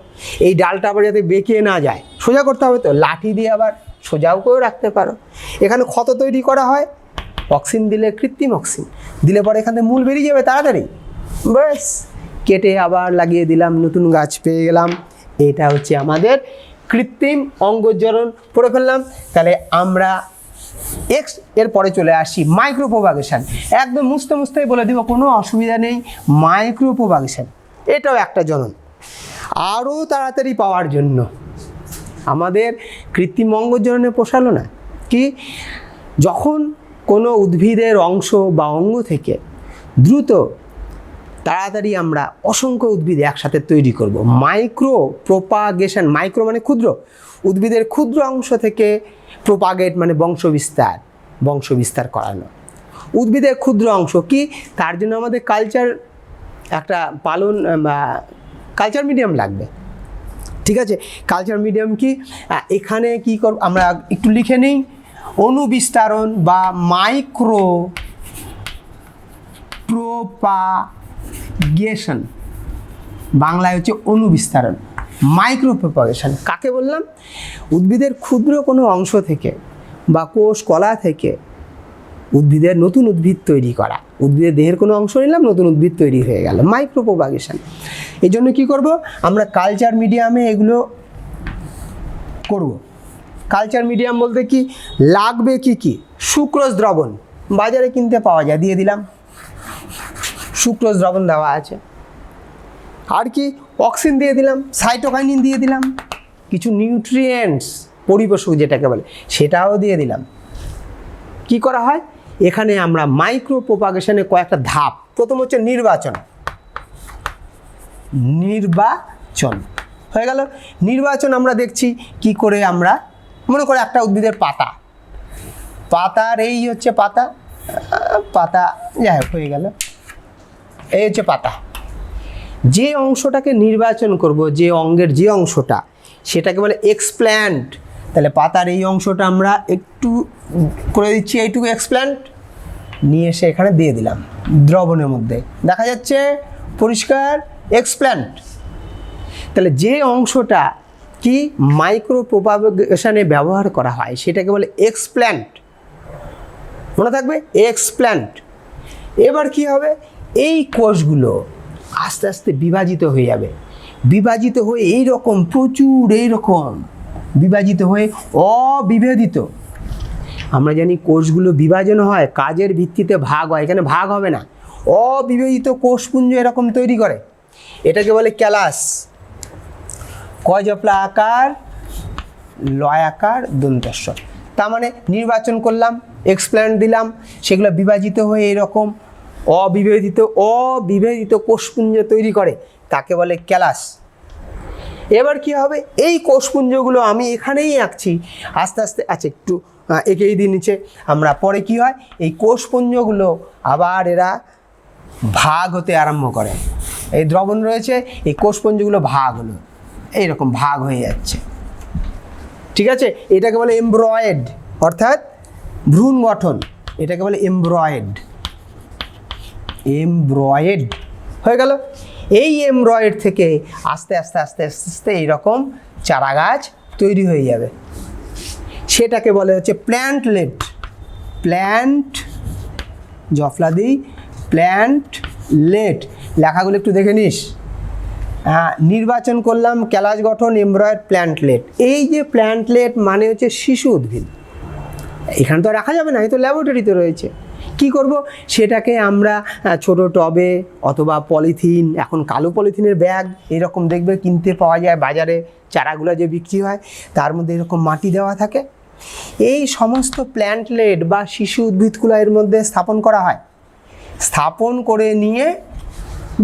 Speaker 2: এই ডালটা আবার যাতে বেঁকিয়ে না যায়, সোজা করতে হবে তো, লাঠি দিয়ে আবার সোজাও করেও রাখতে পারো। এখানে ক্ষত তৈরি করা হয়, অক্সিজেন দিলে, কৃত্রিম অক্সিজেন দিলে পরে এখান থেকে মূল বেরিয়ে যাবে তাড়াতাড়ি, ব্যাস কেটে আবার লাগিয়ে দিলাম, নতুন গাছ পেয়ে গেলাম। এটা হচ্ছে আমাদের কৃত্রিম অঙ্গজনন পড়ে ফেললাম। তাহলে আমরা এরপরে চলে আসি মাইক্রো প্রোপাগেশন। একদম মুছতেই বলে দিব, কোনো অসুবিধা নেই। মাইক্রো প্রোপাগেশন এটাও একটা জনন, আরও তাড়াতাড়ি পাওয়ার জন্য আমাদের কৃত্রিম অঙ্গজননে পোষালো না কি, যখন কোনো উদ্ভিদের অংশ বা অঙ্গ থেকে দ্রুত তাড়াতাড়ি আমরা অসংখ্য উদ্ভিদ একসাথে তৈরি করব, মাইক্রো প্রোপাগেশন। মাইক্রো মানে ক্ষুদ্র, উদ্ভিদের ক্ষুদ্র অংশ থেকে প্রোপাগেট মানে বংশবিস্তার করানো। উদ্ভিদের ক্ষুদ্র অংশ কি, তার জন্য আমাদের কালচার মিডিয়াম লাগবে, ঠিক আছে। কালচার মিডিয়াম কি, এখানে কি করব আমরা একটু লিখে নিই, অনুবিস্তারণ বা মাইক্রো প্রোপাগেশন, বাংলায় হচ্ছে অনুবিস্তারণ। মাইক্রো প্রোপাগেশন কাকে বললাম, উদ্ভিদের ক্ষুদ্র কোনো অংশ থেকে বা কোষ কলা থেকে উদ্ভিদের নতুন উদ্ভিদ তৈরি করা, উদ্ভিদের দেহের কোনো অংশ নিলাম, নতুন উদ্ভিদ তৈরি হয়ে গেল, মাইক্রো প্রোপাগেশন। এই জন্য কী করব, আমরা কালচার মিডিয়ামে এগুলো করব। কালচার মিডিয়াম বলতে কি লাগবে, কি সুক্রোজ দ্রবণ বাজারে কিনতে পাওয়া যায়, দিয়ে দিলাম, সুক্রোজ দ্রবণ দেওয়া আছে। আর কি, অক্সিজেন দিয়ে দিলাম, সাইটোকাইনিন দিয়ে দিলাম, কিছু নিউট্রিয়েন্টস পরিপোষক যেটাকে বলে সেটাও দিয়ে দিলাম। কি করা হয়, এখানে আমরা মাইক্রো প্রোপাগেশনে কয়েকটা ধাপ। প্রথম হচ্ছে নির্বাচন হয়ে গেল। নির্বাচন আমরা দেখছি কি করে, আমরা মনে করে একটা উদ্ভিদের পাতার এই হচ্ছে পাতা যাই হোক হয়ে গেল, এই হচ্ছে পাতা। যে অংশটাকে নির্বাচন করব, যে অঙ্গের যে অংশটা, সেটাকে বলে এক্সপ্ল্যান্ট। তাহলে পাতার এই অংশটা আমরা একটু করে দিচ্ছি, এইটুকু এক্সপ্ল্যান্ট নিয়ে এসে এখানে দিয়ে দিলাম দ্রবণের মধ্যে, দেখা যাচ্ছে পরিষ্কার এক্সপ্ল্যান্ট। তাহলে যে অংশটা কি মাইক্রো প্রোপাগেশনে ব্যবহার করা হয় সেটাকে বলে এক্সপ্ল্যান্ট, মনে থাকবে এক্সপ্ল্যান্ট। এবার কি হবে, এই কোষগুলো আস্তে আস্তে বিভাজিত হয়ে যাবে, বিভাজিত হয়ে এইরকম প্রচুর এইরকম বিভাজিত হয়ে অবিভেদিত। আমরা জানি কোষগুলো বিভাজন হয়, কাজের ভিত্তিতে ভাগ হয়, এখানে ভাগ হবে না, অবিভেদিত কোষপুঞ্জ এরকম তৈরি করে। এটাকে বলে ক্যালাস। কয় জফলা আকার, লয় আকার, দন্তস্ব। তার মানে নির্বাচন করলাম, এক্সপ্লেন্ট দিলাম, সেগুলো বিভাজিত হয়ে এরকম অবিভেদিত কোষপুঞ্জ তৈরি করে, তাকে বলে ক্যালাস। এবার কি হবে, এই কোষপুঞ্জগুলো আমি এখানেই আঁকছি, আস্তে আস্তে আচ্ছা একটু এঁকেই দিই নিচে। আমরা পরে কি হয়, এই কোষপুঞ্জগুলো আবার এরা ভাগ হতে আরম্ভ করে। এই দ্রবণ রয়েছে, এই কোষপুঞ্জগুলো ভাগ হলো, এইরকম ভাগ হয়ে যাচ্ছে। ঠিক আছে, এটাকে বলে এমব্রয়েড, অর্থাৎ ভ্রূণ গঠন। এটাকে বলে এমব্রয়েড হয়ে গেল। এই এমব্রয়েড থেকে আস্তে আস্তে আস্তে আস্তে আস্তে এইরকম চারা গাছ তৈরি হয়ে যাবে। সেটাকে বলে হচ্ছে প্ল্যান্টলেট। জফলাদি প্ল্যান্টলেট। লেখাগুলো একটু দেখে নিস। নির্বাচন করলাম ক্যালাস গঠন, এমব্রয়েড, প্ল্যান্টলেট। এই যে প্ল্যান্টলেট মানে হচ্ছে শিশু উদ্ভিদ। এখানে তো রাখা যাবে না, এই তো ল্যাবরেটরিতে রয়েছে। কি করব, সেটাকে আমরা ছোট টবে অথবা পলিথিন, এখন কালো পলিথিনের ব্যাগ এরকম দেখবে কিনতে পাওয়া যায় বাজারে, চারাগুলো যে বিক্রি হয় তার মধ্যে এরকম মাটি দেওয়া থাকে। এই সমস্ত প্ল্যান্টলেট বা শিশু উদ্ভিদগুলো এর মধ্যে স্থাপন করা হয়। স্থাপন করে নিয়ে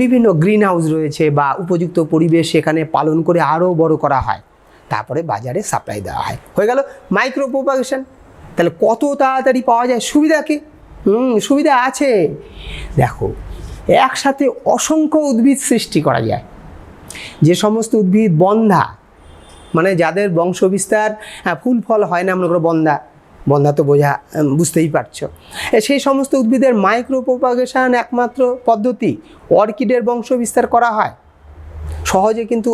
Speaker 2: বিভিন্ন গ্রিন হাউস রয়েছে বা উপযুক্ত পরিবেশ সেখানে পালন করে আরও বড় করা হয়, তারপরে বাজারে সাপ্লাই দেওয়া হয়। হয়ে গেল মাইক্রো প্রপাগেশন। তাহলে কত তাড়াতাড়ি পাওয়া যায়, সুবিধা কি? সুবিধা আছে। দেখো, একসাথে অসংখ্য উদ্ভিদ সৃষ্টি করা যায়। যে সমস্ত উদ্ভিদ বন্ধা, মানে যাদের বংশ বিস্তার ফুল ফল হয় না, মনে করো বন্ধা তো বুঝতেই পারছো, সেই সমস্ত উদ্ভিদের মাইক্রো প্রপাগেশন একমাত্র পদ্ধতি। অর্কিডের বংশ বিস্তার করা হয় সহজে, কিন্তু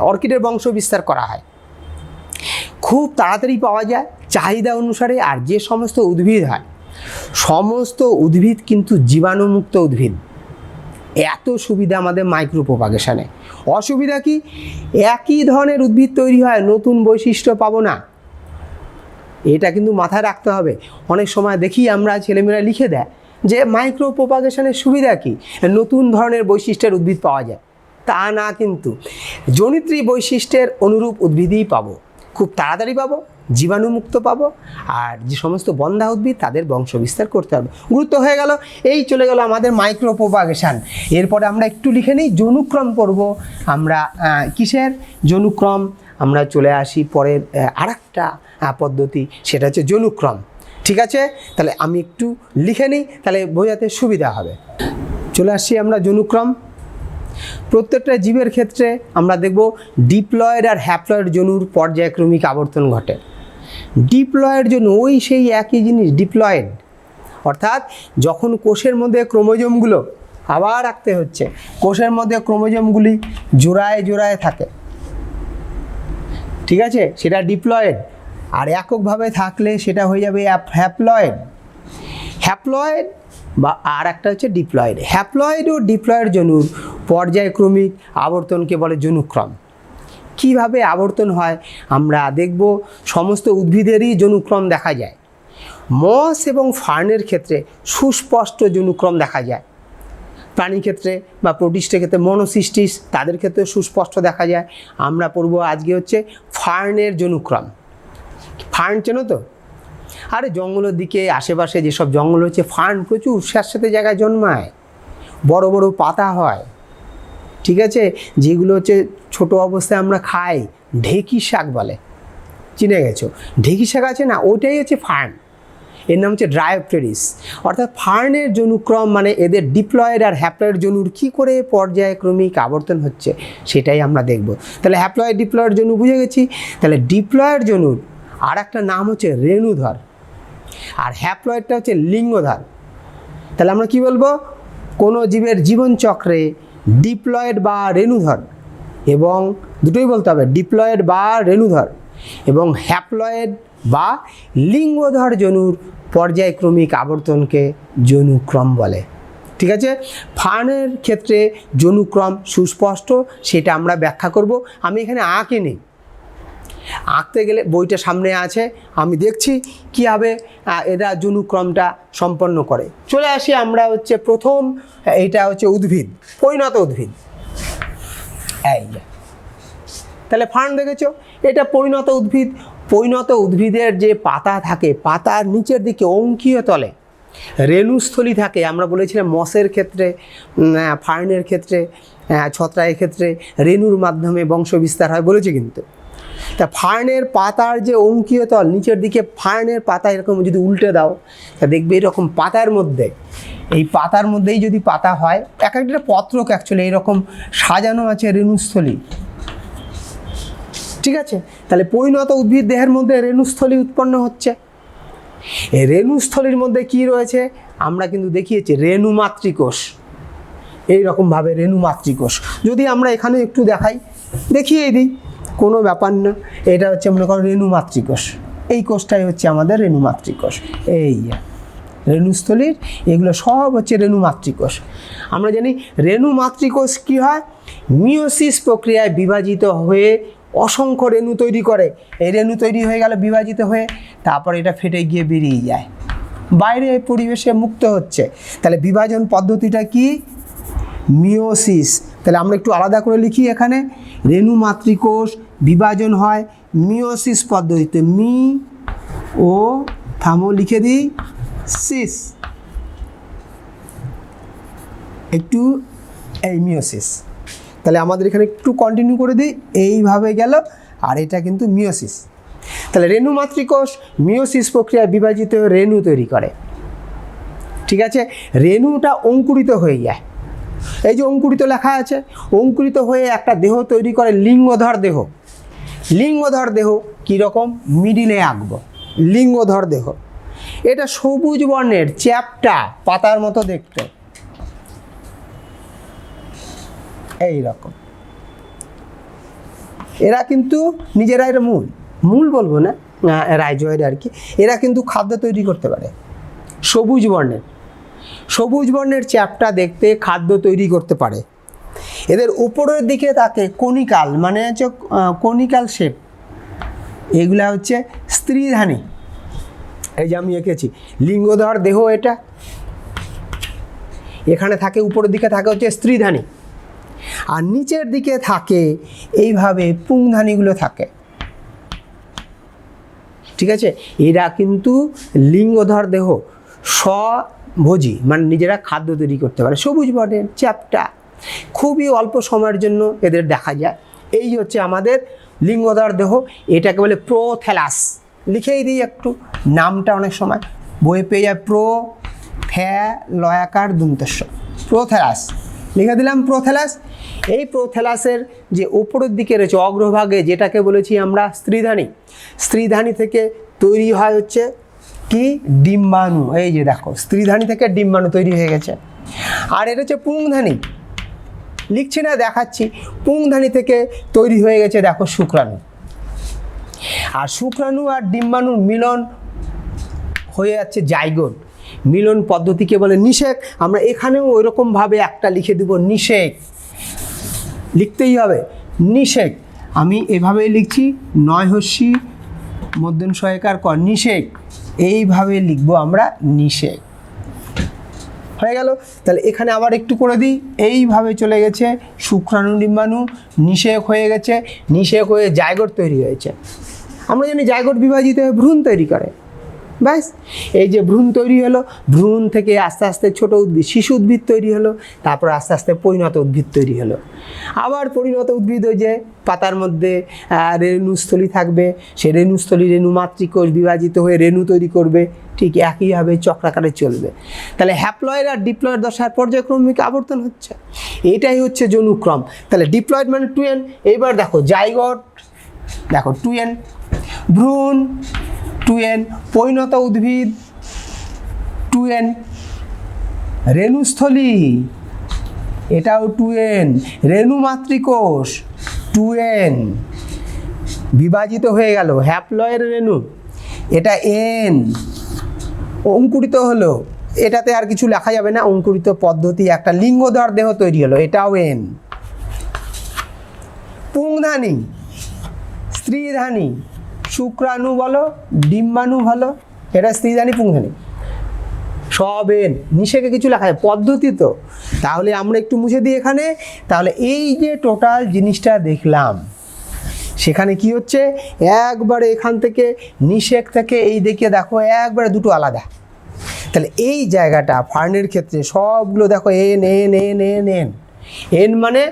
Speaker 2: অর্কিডের বংশ বিস্তার করা হয়, খুব তাড়াতাড়ি পাওয়া যায় চাহিদা অনুসারে। আর যে সমস্ত উদ্ভিদ হয়, সমস্ত উদ্ভিদ কিন্তু জীবাণুমুক্ত উদ্ভিদ। এত সুবিধা আমাদের মাইক্রো প্রপাগেশনে। অসুবিধা কি, একই ধরনের উদ্ভিদ তৈরি হয়, নতুন বৈশিষ্ট্য পাবো না। এটা কিন্তু মাথায় রাখতে হবে। অনেক সময় দেখি আমরা ছেলেমেয়েরা লিখে দেয় যে মাইক্রো প্রপাগেশনের সুবিধা কি, নতুন ধরনের বৈশিষ্ট্যের উদ্ভিদ পাওয়া যায়। তা না, কিন্তু জনিত্রী বৈশিষ্ট্যের অনুরূপ উদ্ভিদই পাবো, খুব তাড়াতাড়ি পাবো, জীবাণুমুক্ত পাবো। আর যে সমস্ত বন্ধা উদ্ভিদ তাদের বংশ বিস্তার করতে হবে। গুরুত্ব হয়ে গেল। এই চলে গেল আমাদের মাইক্রো প্রপাগেশন। এরপরে আমরা একটু লিখে নিই, জনুক্রম করব আমরা। কিসের জনুক্রম? আমরা চলে আসি পরের আরেকটা পদ্ধতি, সেটা হচ্ছে জনুক্রম। ঠিক আছে, তাহলে আমি একটু লিখে নিই, তাহলে বোঝাতে সুবিধা হবে। চলে আসছি আমরা জনুক্রম। প্রত্যেকটা জীবের ক্ষেত্রে আমরা দেখব ডিপ্লয়েড আর হ্যাপ্লয়েড জনুর পর্যায়ক্রমিক আবর্তন ঘটে। ডিপ্লয়েড জনু ওই সেই একই জিনিস, ডিপ্লয়েড, অর্থাৎ যখন কোষের মধ্যে ক্রোমোজোমগুলো, আবার রাখতে হচ্ছে, কোষের মধ্যে ক্রোমোজোমগুলি জোড়ায় জোড়ায় থাকে, ঠিক আছে, সেটা ডিপ্লয়েড। আর এককভাবে থাকলে সেটা হয়ে যাবে হ্যাপ্লয়েড বা আর একটা হচ্ছে ডিপ্লয়েড। হ্যাপ্লয়েড ও ডিপ্লয়েড জনুর পর্যায়ক্রমিক আবর্তনকে বলে জনুক্রম। কিভাবে আবর্তন হয় আমরা দেখব। সমস্ত উদ্ভিদেরই জনুক্রম দেখা যায়। মস এবং ফার্নের ক্ষেত্রে সুস্পষ্ট জনুক্রম দেখা যায়। প্রাণী ক্ষেত্রে বা প্রোটিস্টের ক্ষেত্রে, মনোসিস্টিস, তাদের ক্ষেত্রে সুস্পষ্ট দেখা যায়। আমরা পড়ব আজকে হচ্ছে ফার্নের জনুক্রম। ফার্ন চেনো তো? আরে জঙ্গলের দিকে আশেপাশে যেসব জঙ্গল হচ্ছে, ফার্ন প্রচুর স্যাঁতস্যাঁতে জায়গায় জন্মায়, বড় বড় পাতা হয়, ঠিক আছে, যেগুলো হচ্ছে ছোট অবস্থায় আমরা খাই, ঢেঁকি শাক বলে, চিনে গেছো? ঢেঁকি শাক আছে না, ওইটাই হচ্ছে ফার্ন। এর নাম হচ্ছে ড্রায়োপটেরিস। অর্থাৎ ফার্নের জনুক্রম মানে এদের ডিপ্লয়েড আর হ্যাপ্লয়েড জনুর কী করে পর্যায়ক্রমিক আবর্তন হচ্ছে সেটাই আমরা দেখব। তাহলে হ্যাপ্লয়েড ডিপ্লয়েড জনু বুঝে গেছি। তাহলে ডিপ্লয়েড জনুর আর একটা নাম হচ্ছে রেণুধর, আর হ্যাপ্লয়েডটা হচ্ছে লিঙ্গধর। তাহলে আমরা কি বলবো, কোনো জীবের জীবনচক্রে ডিপ্লয়েড বা রেণুধর, এবং দুটোই বলতে হবে, ডিপ্লয়েড বা রেণুধর এবং হ্যাপ্লয়েড বা লিঙ্গধর জনুর পর্যায়ক্রমিক আবর্তনকে জনুক্রম বলে। ঠিক আছে, ফার্নের ক্ষেত্রে জনুক্রম সুস্পষ্ট, সেটা আমরা ব্যাখ্যা করব। আমি এখানে আঁকে নেই, আঁকতে গেলে বইটা সামনে আছে, আমি দেখছি কীভাবে এরা জনুক্রমটা সম্পন্ন করে। চলে আসি আমরা হচ্ছে প্রথম, এইটা হচ্ছে উদ্ভিদ, পরিণত উদ্ভিদ। এই তাহলে ফার্ন দেখেছো, এটা পরিণত উদ্ভিদ। পরিণত উদ্ভিদের যে পাতা থাকে, পাতার নিচের দিকে অঙ্কীয় তলে রেণুস্থলী থাকে। আমরা বলেছিলাম মসের ক্ষেত্রে, ফার্নের ক্ষেত্রে, ছত্রাকের ক্ষেত্রে রেণুর মাধ্যমে বংশ বিস্তার হয় বলেছি। কিন্তু তা ফার্নের পাতার যে অঙ্কীয় তল নিচের দিকে, ফার্নের পাতা এরকম যদি উল্টে দাও তা দেখবে এরকম পাতার মধ্যে, এই পাতার মধ্যেই যদি পাতা হয়, এক একটা পত্রক অ্যাকচুয়ালি এইরকম সাজানো আছে রেণুস্থলী। ঠিক আছে, তাহলে পরিণত উদ্ভিদ দেহের মধ্যে রেণুস্থলী উৎপন্ন হচ্ছে। এই রেণুস্থলীর মধ্যে কি রয়েছে আমরা কিন্তু দেখিয়েছি, রেণু মাতৃকোষ। এইরকমভাবে রেণু মাতৃকোষ যদি আমরা এখানে একটু দেখিয়ে দিই, কোনো ব্যাপার না। এটা হচ্ছে মনে করো রেণু মাতৃকোষ, এই কোষটাই হচ্ছে আমাদের রেণু মাতৃকোষ। এই রেণুস্থলীর এগুলো সব হচ্ছে রেণু মাতৃকোষ। আমরা জানি রেণু মাতৃকোষ কী হয়, মিওসিস প্রক্রিয়ায় বিভাজিত হয়ে অসংখ্য রেণু তৈরি করে। এই রেণু তৈরি হয়ে গেল বিভাজিত হয়ে, তারপর এটা ফেটে গিয়ে বেরিয়ে যায়, বাইরে পরিবেশে মুক্ত হচ্ছে। তাহলে বিভাজন পদ্ধতিটা কি, মিওসিস। তাহলে আমরা একটু আলাদা করে লিখি এখানে, রেণু মাতৃকোষ বিভাজন হয় মিওসিস পদ্ধতিতে। মি ও থামো লিখে দিই, সিস, একটু এই মিওসিস। তাহলে আমাদের এখানে একটু কন্টিনিউ করে দিই, এইভাবে গেল, আর এটা কিন্তু মিওসিস। তাহলে রেণু মাতৃকোষ মিওসিস প্রক্রিয়ায় বিভাজিত হয়ে রেণু তৈরি করে। ঠিক আছে, রেণুটা অঙ্কুরিত হয়ে যায়, এই যে অঙ্কুরিত লেখা আছে, অঙ্কুরিত হয়ে একটা দেহ তৈরি করে, লিঙ্গধর দেহ। লিঙ্গধর দেহ কীরকম, মিডিলে আঁকবো, লিঙ্গধর দেহ। এটা সবুজ বর্ণের, চ্যাপ্টা, পাতার মতো দেখতে, এই রকম। এরা কিন্তু নিজেরা, এর মূল বলবো না, রাইজয়েড আর কি, এরা কিন্তু খাদ্য তৈরি করতে পারে। সবুজ বর্ণের চ্যাপ্টা দেখতে খাদ্য তৈরি করতে পারে। এদের উপরের দিকে থাকে কনিকাল, মানে হচ্ছে কনিকাল শেপ, এগুলা হচ্ছে স্ত্রীধানী। এই যে আমি এঁকেছি লিঙ্গধর দেহ, এটা এখানে থাকে, উপরের দিকে থাকে হচ্ছে স্ত্রীধানী, আর নিচের দিকে থাকে এইভাবে পুংধানীগুলো থাকে। ঠিক আছে, এরা কিন্তু লিঙ্গধর দেহ, স্বভোজী, মানে নিজেরা খাদ্য তৈরি করতে পারে। সবুজ বর্ণের, চ্যাপ্টা, খুবই অল্প সময়ের জন্য এদের দেখা যায়। এই হচ্ছে আমাদের লিঙ্গধর দেহ। এটাকে বলে প্রোথ্যালাস। লিখেই দিই একটু, নামটা অনেক সময় বইয়ে পেয়ে যায়, লয়াকার দন্তস্ব, প্রোথ্যালাস লিখে দিলাম, প্রোথ্যালাস। এই প্রোথ্যালাসের যে উপরের দিকে রয়েছে অগ্রভাগে, যেটাকে বলেছি আমরা স্ত্রীধানী, স্ত্রীধানী থেকে তৈরি হয় হচ্ছে কি, ডিম্বাণু। এই যে দেখো, স্ত্রীধানী থেকে ডিম্বাণু তৈরি হয়ে গেছে। আর এটা হচ্ছে পুংধানী, লিখছি না, দেখাচ্ছি। পুংধানী থেকে তৈরি হয়ে গেছে দেখো শুক্রাণু। আর শুক্রাণু আর ডিম্বাণুর মিলন হয়ে যাচ্ছে জাইগোট। মিলন পদ্ধতিকে বলে নিষেক। আমরা এখানেও ওইরকমভাবে একটা লিখে দেব, নিষেক, লিখতেই হবে নিষেক। আমি এভাবেই লিখছি, নয় হস্যি মধ্যম সহায়িকার ক, নিষেক, এইভাবে লিখবো আমরা, নিষেক। হয়ে গেল। তাহলে এখানে আবার একটু করে দিই, এইভাবে চলে গেছে শুক্রাণু ডিম্বাণু, নিষেক হয়ে গেছে, নিষেক হয়ে জাইগোট তৈরি হয়েছে। আমরা জানি জাইগোট বিভাজিত হয়ে ভ্রূণ তৈরি করে। ব্যাস, এই যে ভ্রূণ তৈরি হলো, ভ্রূণ থেকে আস্তে আস্তে ছোট উদ্ভিদ, শিশু উদ্ভিদ তৈরি হলো, তারপর আস্তে আস্তে পরিণত উদ্ভিদ তৈরি হলো। আবার পরিণত উদ্ভিদ ওই যে পাতার মধ্যে রেণুস্থলী থাকবে, সেই রেণুস্থলী রেণু মাতৃকোষ বিভাজিত হয়ে রেণু তৈরি করবে, ঠিক একইভাবে চক্রাকারে চলবে। তাহলে হ্যাপ্লয়েড আর ডিপ্লয়েড দশার পর্যায়ক্রমিক আবর্তন হচ্ছে, এটাই হচ্ছে জনুক্রম। তাহলে ডিপ্লয়েড মানে 2n। এইবার দেখো জাইগোট, দেখো 2n, ভ্রূণ 2n, পরিণত উদ্ভিদ 2n, রেণুস্থলী এটাও 2n, রেণু মাতৃকোষ 2n, বিভাজিত হয়ে গেল হ্যাপ্লয়েড রেণু, এটা n, অঙ্কুরিত হলো, এটাতে আর কিছু লেখা যাবে না, অঙ্কুরিত পদ্ধতি, একটা লিঙ্গধর দেহ তৈরি হলো, এটাও n, পুংধানী স্ত্রীধানী শুক্রাণু বলো, ডিম্বাণু বলো, এটা স্ত্রীধানী পুংধানী, সব এন। নিষেকে কিছু লেখা যায় পদ্ধতি তো, তাহলে আমরা একটু মুছে দিই এখানে। তাহলে এই যে টোটাল জিনিসটা দেখলাম, সেখানে কি হচ্ছে, একবারে এখান থেকে নিষেক থেকে এই দিকে দেখো একবারে দুটো আলাদা। তাহলে এই জায়গাটা ফার্নের ক্ষেত্রে সবগুলো দেখো N N N N N N মানে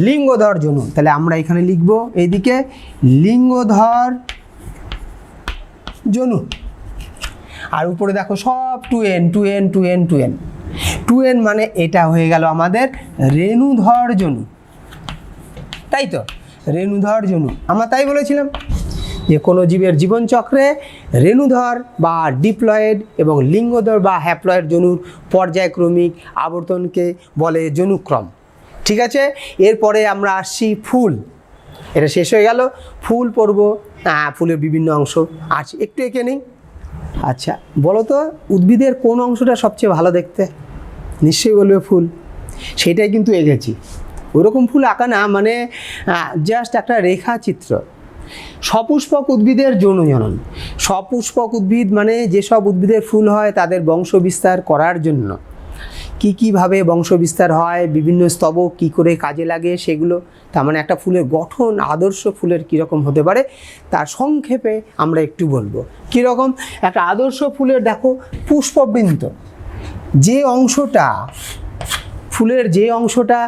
Speaker 2: লিঙ্গধর জনু। তাহলে আমরা এখানে লিখবো এইদিকে লিঙ্গধর জনু, আর উপরে দেখো সব 2n 2n 2n 2n 2n মানে এটা হয়ে গেল আমাদের রেণুধর জনু, তাই তো, রেণুধর জনু। আমরা তাই বলেছিলাম যে কোনো জীবের জীবনচক্রে রেণুধর বা ডিপ্লয়েড এবং লিঙ্গধর বা হ্যাপ্লয়েড জনুর পর্যায়ক্রমিক আবর্তনকে বলে জনুক্রম। ঠিক আছে, এরপরে আমরা আসছি ফুল, এটা শেষ হয়ে গেল। ফুল পড়ব, ফুলের বিভিন্ন অংশ আছে, একটু এঁকে নিই। আচ্ছা বলো তো, উদ্ভিদের কোন অংশটা সবচেয়ে ভালো দেখতে? নিশ্চয়ই বলবে ফুল, সেটাই কিন্তু এঁকেছি। ওরকম ফুল আঁকা না, মানে জাস্ট একটা রেখাচিত্র। সপুষ্পক উদ্ভিদের যৌনজনন। সপুষ্পক উদ্ভিদ মানে যেসব উদ্ভিদের ফুল হয় তাদের বংশ বিস্তার করার জন্য কীভাবে বংশ বিস্তার হয়, বিভিন্ন স্তবক কী করে কাজে লাগে সেগুলো, তার মানে একটা ফুলের গঠন, আদর্শ ফুলের কীরকম হতে পারে তার সংক্ষেপে আমরা একটু বলবো। কীরকম একটা আদর্শ ফুলের দেখো পুষ্পবৃন্ত, যে অংশটা ফুলের যে অংশটা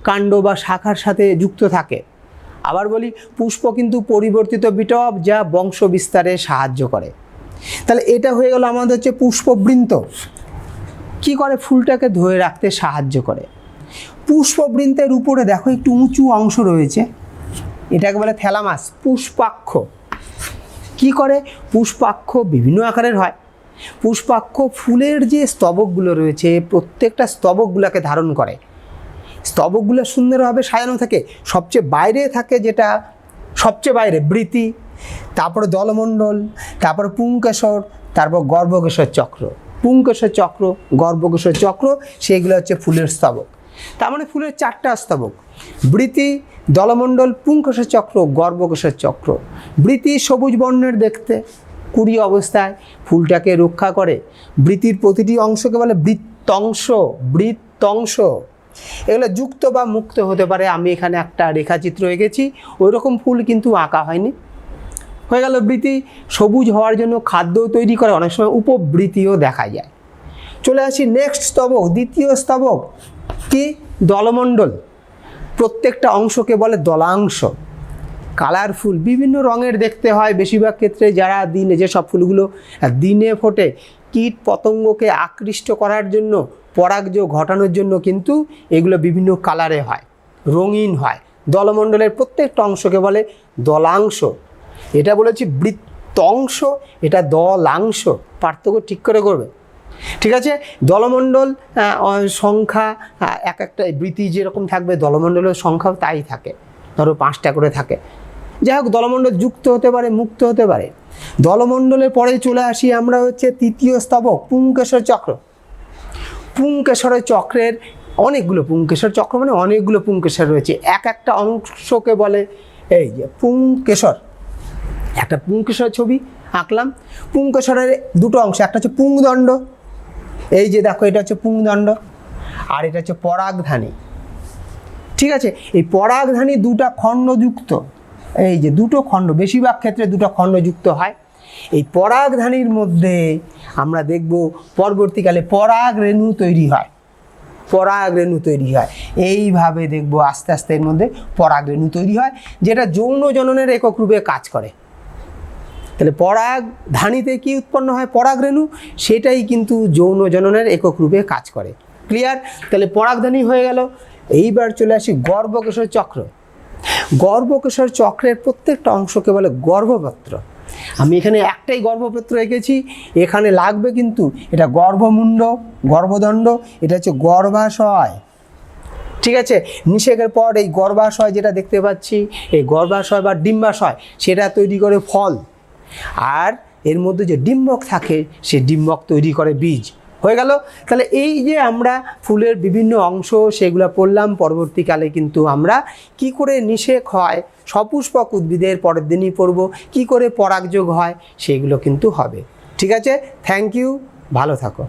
Speaker 2: কাণ্ড বা শাখার সাথে যুক্ত থাকে। আবার বলি, পুষ্প কিন্তু পরিবর্তিত বিটব যা বংশ বিস্তারে সাহায্য করে। তাহলে এটা হয়ে গেল আমাদের হচ্ছে পুষ্পবৃন্ত, কি করে ফুলটাকে ধরে রাখতে সাহায্য করে। পুষ্পবৃন্তের উপরে দেখো একটু উঁচু অংশ রয়েছে, এটাকে বলে থ্যালামাস। পুষ্পাক্ষ কি করে? পুষ্পাক্ষ বিভিন্ন আকারের হয়। পুষ্পাক্ষ ফুলের যে স্তবকগুলো রয়েছে প্রত্যেকটা স্তবকগুলোকে ধারণ করে। স্তবকগুলো সুন্দরভাবে সাজানো থাকে। সবচেয়ে বাইরে থাকে যেটা, সবচেয়ে বাইরে বৃতি, তারপরে দলমণ্ডল, তারপর পুংকেশর, তারপর গর্ভকেশর চক্র। পুংকেশর চক্র, গর্ভকেশর চক্র, সেইগুলো হচ্ছে ফুলের স্তবক। তার মানে ফুলের 4টা স্তবক, বৃতি, দলমণ্ডল, পুংকেশর চক্র, গর্ভকেশর চক্র। বৃতি সবুজ বর্ণের দেখতে, কুড়ি অবস্থায় ফুলটাকে রক্ষা করে। বৃতির প্রতিটি অংশকে বলে বৃত্তংশ। বৃত্তংশ এগুলো যুক্ত বা মুক্ত হতে পারে। আমি এখানে একটা রেখাচিত্র এঁকেছি, ওই রকম ফুল কিন্তু আঁকা হয়নি। হয়ে গেল বৃতি। সবুজ হওয়ার জন্য খাদ্য তৈরি করে, অনেক সময় উপবৃতিও দেখা যায়। চলে আসি নেক্সট স্তবক, দ্বিতীয় স্তবক কি? দলমণ্ডল। প্রত্যেকটা অংশকে বলে দলাংশ। কালারফুল, বিভিন্ন রঙের দেখতে হয় বেশিরভাগ ক্ষেত্রে। যারা দিনে, যেসব ফুলগুলো দিনে ফোটে, কীট পতঙ্গকে আকৃষ্ট করার জন্য, পরাগজ ঘটানোর জন্য কিন্তু এগুলো বিভিন্ন কালারে হয়, রঙিন হয়। দলমণ্ডলের প্রত্যেকটা অংশকে বলে দলাংশ। এটা বলেছি বৃত্তংশ, এটা দলাংশ, পার্থক্য ঠিক করে করবে। ঠিক আছে, দলমণ্ডল সংখ্যা এক একটা, বৃত্তি যেরকম থাকবে দলমণ্ডলের সংখ্যাও তাই থাকে, ধরো 5টা করে থাকে। যাই হোক, দলমণ্ডল যুক্ত হতে পারে, মুক্ত হতে পারে। দলমণ্ডলের পরে চলে আসি আমরা হচ্ছে তৃতীয় স্তবক, পুংকেশর চক্র। পুংকেশরের চক্রের অনেকগুলো, পুংকেশর চক্র মানে অনেকগুলো পুংকেশর রয়েছে। এক একটা অংশকে বলে এই যে পুংকেশর। একটা পুংকেশর ছবি আঁকলাম। পুংকেশরের দুটো অংশ, একটা হচ্ছে পুংদণ্ড, এই যে দেখো এটা হচ্ছে পুংদণ্ড, আর এটা হচ্ছে পরাগধানী। ঠিক আছে, এই পরাগধানী দুটা খণ্ডযুক্ত, এই যে দুটো খণ্ড, বেশিরভাগ ক্ষেত্রে দুটো খণ্ডযুক্ত হয়। এই পরাগধানীর মধ্যে আমরা দেখব পরবর্তীকালে পরাগ রেণু তৈরি হয়। পরাগ রেণু তৈরি হয়, এইভাবে দেখব আস্তে আস্তে এর মধ্যে পরাগ রেণু তৈরি হয়, যেটা যৌন জননের একক রূপে কাজ করে। তাহলে পরাগধানীতে কি উৎপন্ন হয়? পরাগ রেণু, সেটাই কিন্তু যৌন জননের একক রূপে কাজ করে। ক্লিয়ার? তাহলে পরাগধানী হয়ে গেল। এইবার চলে আসি গর্ভকেশর চক্র। গর্ভকেশর চক্রের প্রত্যেকটা অংশকে বলে গর্ভপত্র। আমি এখানে একটাই গর্ভপত্র এঁকেছি, এখানে লাগবে কিন্তু এটা গর্ভমুণ্ড, গর্ভদণ্ড, এটা হচ্ছে গর্ভাশয়। ঠিক আছে, নিষেকের পর এই গর্ভাশয় যেটা দেখতে পাচ্ছি, এই গর্ভাশয় বা ডিম্বাশয়, সেটা তৈরি করে ফল। আর এর মধ্যে যে ডিম্বক থাকে, সে ডিম্বক তৈরি করে বীজ। হয়ে গেল। তাহলে এই যে আমরা ফুলের বিভিন্ন অংশ সেগুলো পড়লাম, পরবর্তীকালে কিন্তু আমরা কি করে নিষেক হয় সপুষ্পক উদ্ভিদের পরের দিনই পড়ব, কি করে পরাগযোগ হয় সেগুলো কিন্তু হবে। ঠিক আছে, থ্যাংক ইউ, ভালো থাকো।